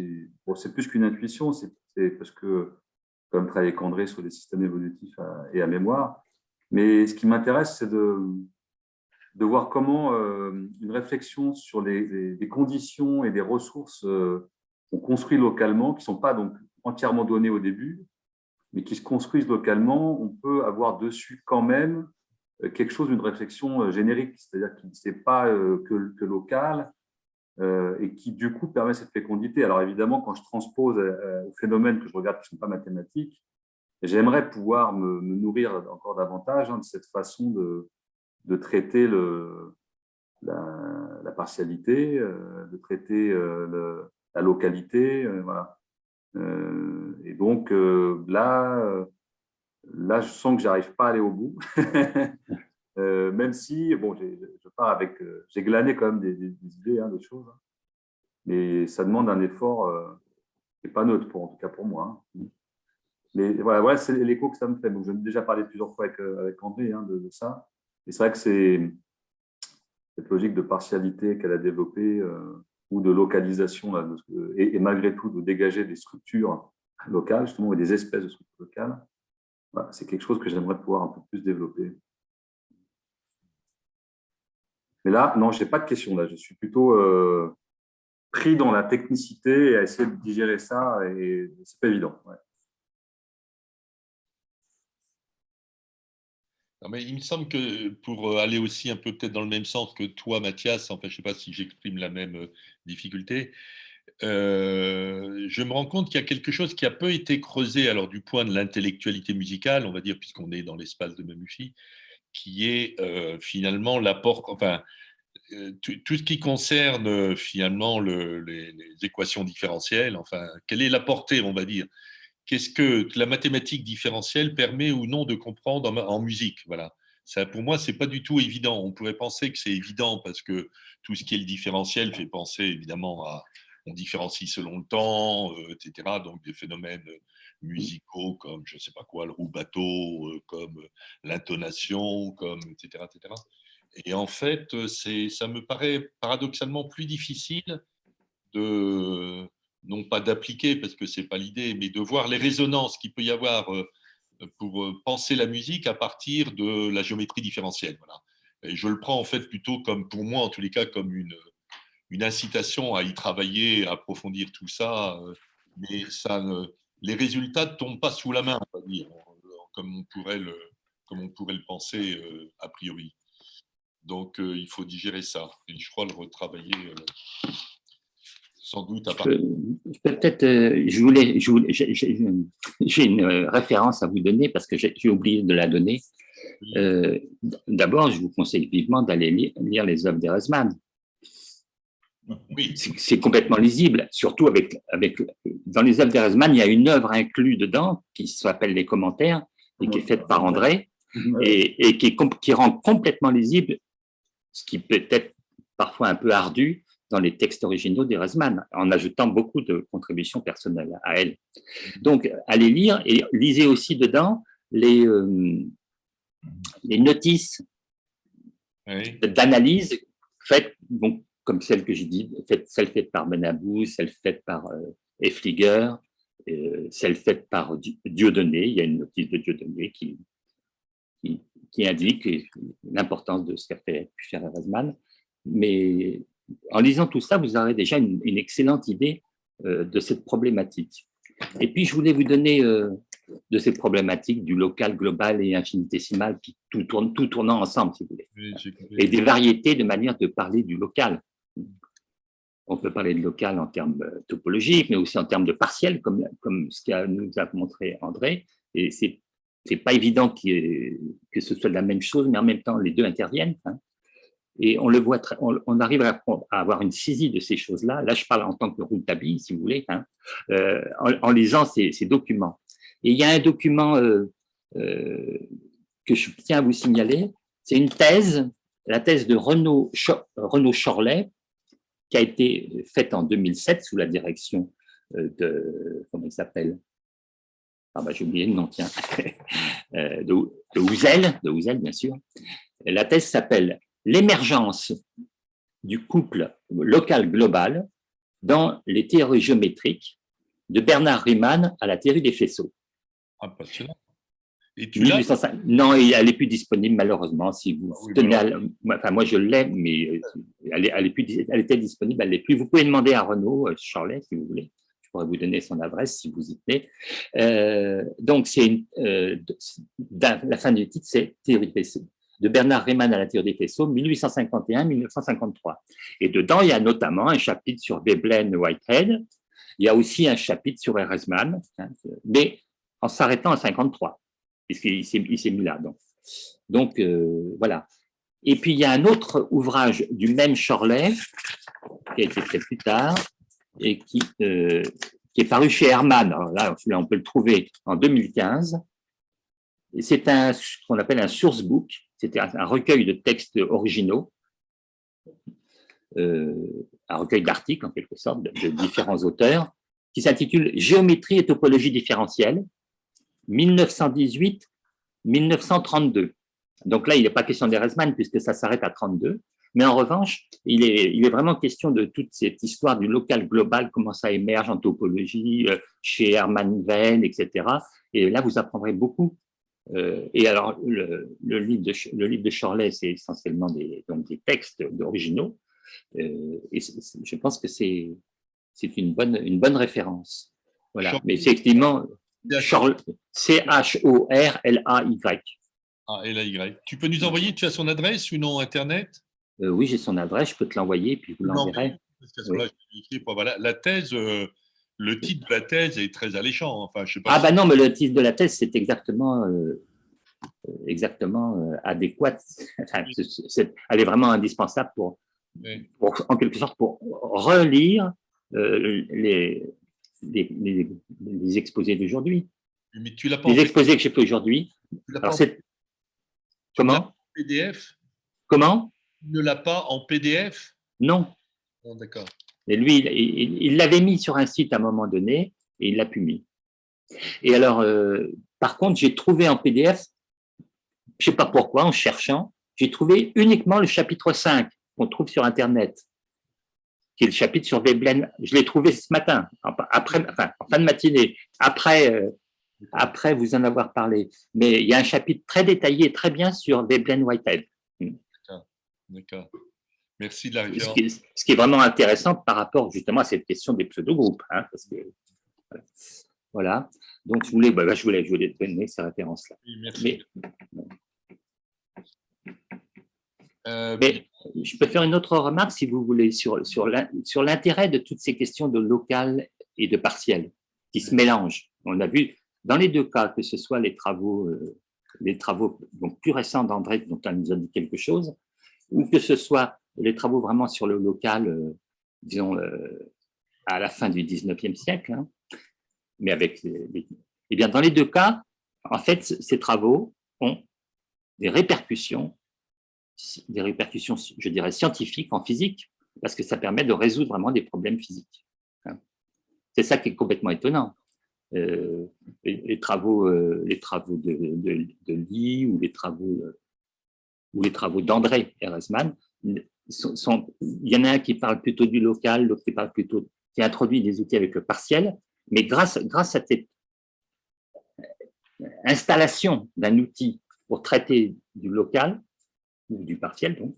c'est plus qu'une intuition, c'est parce que, comme travailler avec André sur les systèmes évolutifs et à mémoire, mais ce qui m'intéresse, c'est de voir comment une réflexion sur les conditions et des ressources qu'on construit localement, qui ne sont pas donc entièrement données au début, mais qui se construisent localement, on peut avoir dessus quand même quelque chose, une réflexion générique, c'est-à-dire qui n'est pas que local et qui du coup permet cette fécondité. Alors évidemment, quand je transpose aux phénomènes que je regarde qui ne sont pas mathématiques, j'aimerais pouvoir me nourrir encore davantage de cette façon de traiter la partialité, de traiter la localité, voilà. Et donc là, je sens que j'arrive pas à aller au bout, même si bon, je pars avec, j'ai glané quand même des idées, des choses, hein, mais ça demande un effort qui n'est pas neutre, en tout cas pour moi. Hein. Mais voilà, c'est l'écho que ça me fait. Donc, j'en ai déjà parlé plusieurs fois avec André de ça. Et c'est vrai que c'est cette logique de partialité qu'elle a développée ou de localisation, là, et malgré tout de dégager des structures locales, justement, et des espèces de structures locales, voilà, c'est quelque chose que j'aimerais pouvoir un peu plus développer. Mais là, non, je n'ai pas de questions. Là. Je suis plutôt pris dans la technicité et à essayer de digérer ça, et ce n'est pas évident. Ouais. Non, mais il me semble que pour aller aussi un peu peut-être dans le même sens que toi, Mathias, enfin, je ne sais pas si j'exprime la même difficulté, je me rends compte qu'il y a quelque chose qui a peu été creusé, alors du point de l'intellectualité musicale, on va dire, puisqu'on est dans l'espace de Mamouchi, qui est finalement l'apport, enfin, tout ce qui concerne finalement les équations différentielles, enfin, quelle est la portée, on va dire. Qu'est-ce que la mathématique différentielle permet ou non de comprendre en musique, voilà. Ça, pour moi, c'est pas du tout évident. On pourrait penser que c'est évident parce que tout ce qui est le différentiel fait penser évidemment à on différencie selon le temps, etc. Donc des phénomènes musicaux comme je sais pas quoi, le rubato, comme l'intonation, comme etc., etc. Et en fait, ça me paraît paradoxalement plus difficile de, non pas d'appliquer, parce que ce n'est pas l'idée, mais de voir les résonances qu'il peut y avoir pour penser la musique à partir de la géométrie différentielle. Voilà. Et je le prends en fait plutôt comme, pour moi en tous les cas, comme une incitation à y travailler, à approfondir tout ça, mais les résultats ne tombent pas sous la main, on va dire, comme on pourrait le penser a priori. Donc, il faut digérer ça. Et je crois le retravailler sans doute à partir. Peut-être, j'ai une référence à vous donner parce que j'ai oublié de la donner. D'abord, je vous conseille vivement d'aller lire les œuvres d'Erasmus. Oui. C'est complètement lisible, surtout dans les œuvres d'Erasmus, il y a une œuvre inclue dedans qui s'appelle Les Commentaires et qui est faite par André et qui rend complètement lisible ce qui peut être parfois un peu ardu dans les textes originaux d'Erasmus, en ajoutant beaucoup de contributions personnelles à elle. Donc, allez lire et lisez aussi dedans les notices d'analyse faites, donc, comme celle que j'ai dit, celle faite par Benabou, celle faite par Effliger, celle faite par Dieudonné. Il y a une notice de Dieudonné qui indique l'importance de ce qu'a pu faire Erasmus. mais en lisant tout ça, vous aurez déjà une excellente idée de cette problématique. Et puis, je voulais vous donner de cette problématique du local, global et infinitésimal, puis tout tournant ensemble, si vous voulez. Oui, j'ai compris. Et des variétés de manière de parler du local. On peut parler de local en termes topologiques, mais aussi en termes de partiel, comme ce qu'a nous a montré André. Et c'est pas évident que ce soit la même chose, mais en même temps, les deux interviennent. Hein. Et on le voit, on arrive à avoir une saisie de ces choses-là. Là, je parle en tant que rouletabille, si vous voulez, hein, en lisant ces documents. Et il y a un document que je tiens à vous signaler. C'est une thèse, la thèse de Renaud Chorlet, qui a été faite en 2007 sous la direction comment il s'appelle? Ah bah j'ai oublié le nom, tiens, de Houzel, bien sûr. La thèse s'appelle « L'émergence du couple local-global dans les théories géométriques de Bernard Riemann à la théorie des faisceaux ». Ah, passionnant. Et tu l'as? Non, elle n'est plus disponible malheureusement. Si vous tenez enfin, moi je l'ai, mais elle était disponible, elle l'est plus. Vous pouvez demander à Renaud Chorlet si vous voulez. Je pourrais vous donner son adresse si vous y tenez. Donc c'est la fin du titre, c'est théorie des faisceaux de Bernard Riemann à la théorie des faisceaux, 1851-1953. Et dedans, il y a notamment un chapitre sur Veblen-Whitehead. Il y a aussi un chapitre sur Ehresmann, hein, mais en s'arrêtant à 53. Puisqu'il s'est mis là. Donc voilà. Et puis, il y a un autre ouvrage du même Chorlet, qui a été fait plus tard, et qui est paru chez Hermann. Alors là, on peut le trouver en 2015. C'est ce qu'on appelle un source book, c'était un recueil de textes originaux, un recueil d'articles, en quelque sorte, de différents auteurs, qui s'intitule « Géométrie et topologie différentielle ». 1918-1932. Donc là, il n'est pas question d'Ehresmann puisque ça s'arrête à 32. Mais en revanche, il est vraiment question de toute cette histoire du local global, comment ça émerge en topologie, chez Hermann Weyl, etc. Et là, vous apprendrez beaucoup. Et alors, le livre de Chorlet, c'est essentiellement des textes originaux. Et je pense que c'est une bonne référence. Voilà. Mais c'est effectivement... C-H-O-R-L-A-Y. Ah, L-A-Y. Tu peux nous envoyer, tu as son adresse ou non Internet? Oui, j'ai son adresse, je peux te l'envoyer, puis vous l'enverrez. Oui. Voilà. La thèse, le titre de la thèse est très alléchant. Enfin, je sais pas. Ah, bah non, mais le titre de la thèse, c'est exactement adéquat. Enfin, elle est vraiment indispensable pour, en quelque sorte, pour relire les exposés d'aujourd'hui. Mais tu l'as pas les exposés que j'ai fait aujourd'hui. Alors, c'est comment? PDF? Comment? Tu ne l'as pas en PDF? Non. Oh, d'accord. Et lui, il l'avait mis sur un site à un moment donné et il l'a pu mis. Et alors, par contre, j'ai trouvé en PDF, je ne sais pas pourquoi, en cherchant, j'ai trouvé uniquement le chapitre 5 qu'on trouve sur Internet, qui est le chapitre sur Veblen. Je l'ai trouvé ce matin, en fin de matinée, après vous en avoir parlé. Mais il y a un chapitre très détaillé, très bien sur Veblen-Whitehead. D'accord. Merci de la référence. Ce qui est vraiment intéressant par rapport justement à cette question des pseudo-groupes. Hein, parce que, voilà. Donc, je voulais donner ces références-là. Oui, merci. Mais je peux faire une autre remarque, si vous voulez, sur l'intérêt de toutes ces questions de local et de partiel qui se mélangent. On a vu dans les deux cas, que ce soit les travaux donc plus récents d'André, dont elle nous a dit quelque chose, ou que ce soit les travaux vraiment sur le local, disons, à la fin du 19e siècle, hein, mais avec eh bien, dans les deux cas, en fait, ces travaux ont des répercussions, je dirais, scientifiques en physique, parce que ça permet de résoudre vraiment des problèmes physiques. Hein. C'est ça qui est complètement étonnant. Les travaux de Lie ou les travaux d'André Ehresmann, il y en a un qui parle plutôt du local, l'autre qui introduit des outils avec le partiel, mais grâce à cette installation d'un outil pour traiter du local ou du partiel, donc,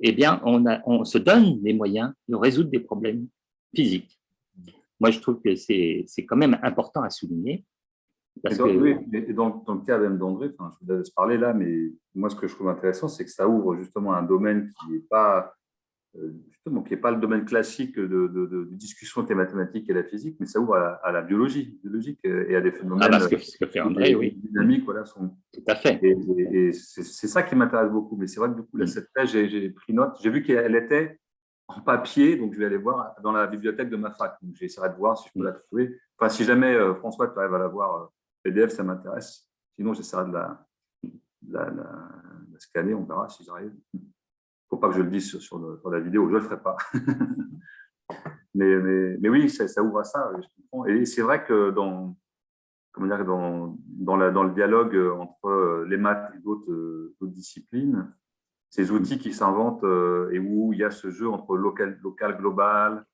eh bien, on se donne les moyens de résoudre des problèmes physiques. Moi, je trouve que c'est quand même important à souligner. Parce Oui, et dans le cas même d'André, enfin, je vous laisse parler là, mais moi, ce que je trouve intéressant, c'est que ça ouvre justement un domaine qui n'est pas, justement, qui n'est pas le domaine classique de discussion entre les mathématiques et la physique, mais ça ouvre à la biologie biologique et à des phénomènes ce que fait André, oui. dynamiques. Voilà, Tout à fait. Et c'est ça qui m'intéresse beaucoup. Mais c'est vrai que du coup, là, cette thèse, j'ai pris note. J'ai vu qu'elle était en papier, donc je vais aller voir dans la bibliothèque de ma fac. Donc j'essaierai de voir si je peux la trouver. Enfin, si jamais, François, tu arrives à la voir PDF, ça m'intéresse. Sinon, j'essaierai de la scanner, on verra si j'arrive. Il ne faut pas que je le dise sur la vidéo, je ne le ferai pas. mais oui, ça ouvre à ça, je comprends. Et c'est vrai que dans le dialogue entre les maths et d'autres disciplines, ces outils qui s'inventent et où il y a ce jeu entre local global,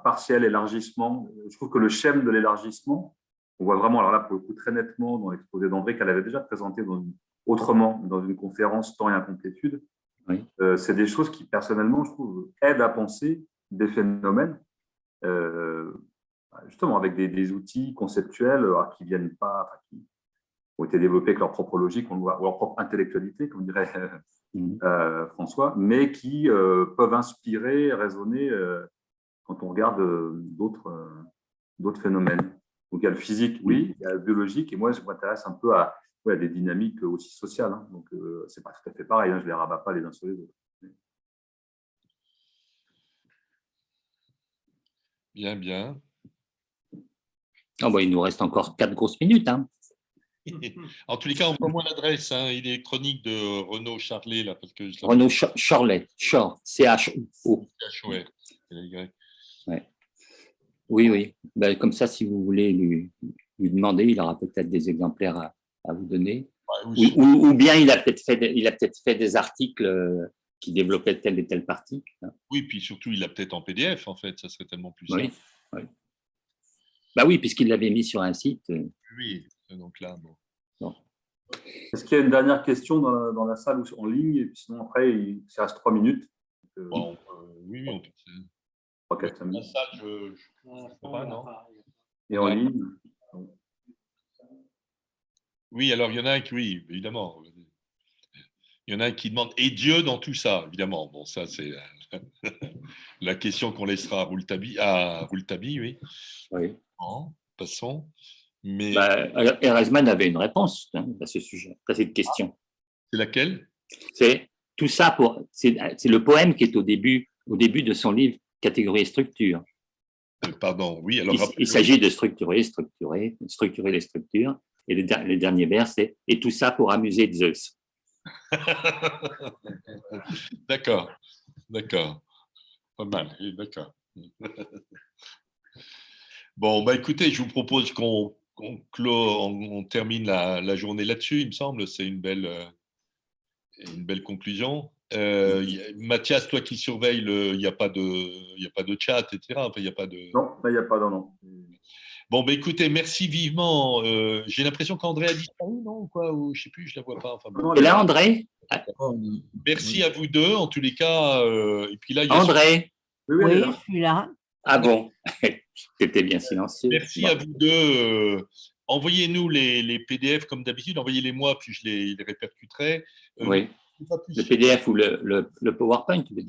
partiel, élargissement. Je trouve que le schème de l'élargissement, on voit vraiment, alors là, pour le coup, très nettement dans l'exposé d'André, qu'elle avait déjà présenté autrement dans une conférence Temps et incomplétude. Oui. C'est des choses qui, personnellement, je trouve, aident à penser des phénomènes, justement avec des outils conceptuels qui viennent pas, qui ont été développés avec leur propre logique, ou leur propre intellectualité, comme dirait François, mais qui peuvent inspirer, raisonner quand on regarde d'autres phénomènes. Donc, il y a le physique, oui, il y a le biologique, et moi, je m'intéresse un peu à des dynamiques aussi sociales. Hein. Donc, c'est pas tout à fait pareil, hein, je ne les rabats pas les uns sur les autres. Bien, bien. Oh, bah, il nous reste encore 4 grosses minutes. Hein. En tous les cas, envoie-moi l'adresse électronique de Renaud Charlet, là, parce que Renaud Charlet, C-H-O. CHOR. Ouais. Oui. Ben, comme ça, si vous voulez lui demander, il aura peut-être des exemplaires à vous donner. Ouais, ou bien il a peut-être fait des articles qui développaient telle et telle partie. Oui, puis surtout, il l'a peut-être en PDF, en fait. Ça serait tellement plus simple. Oui. Bah oui, puisqu'il l'avait mis sur un site. Oui, donc là, bon. Est-ce qu'il y a une dernière question dans la salle ou en ligne? Et puis sinon, après, il reste 3 minutes. Bon, oui, on peut. 3-4 minutes. Dans la salle, je ne sais pas, non. Et en ligne? Oui, alors il y en a un qui, oui, évidemment. Il y en a un qui demande « Et Dieu dans tout ça ?» Évidemment, bon, ça, c'est la question qu'on laissera à Rouletabille, oui. Oui. Bon, passons. Mais... Erasmus avait une réponse à ce sujet, à cette question. C'est laquelle? C'est tout ça c'est le poème qui est au début de son livre Catégorie et structure. Pardon, oui. Alors, il s'agit de structurer les structures. Et le dernier vers, c'est « Et tout ça pour amuser Zeus ». D'accord. Pas mal, d'accord. Bon, bah écoutez, je vous propose qu'on termine la journée là-dessus, il me semble. C'est une belle conclusion. Mathias, toi qui surveilles, il n'y a pas de chat, etc. Enfin, il n'y a pas de... Non, il n'y a pas, non. Bon, bah écoutez, merci vivement. J'ai l'impression qu'André a disparu, non? Ou quoi? Ou je ne sais plus, je ne la vois pas. Enfin, bon. Et là, André? Merci à vous deux, en tous les cas. Et puis là, il y a André? Oui, je suis là. Ah bon? C'était bien silencieux. Merci à vous deux. Envoyez-nous les PDF comme d'habitude. Envoyez-les moi, puis je les répercuterai. Oui. Le PDF ou le PowerPoint, tu veux dire?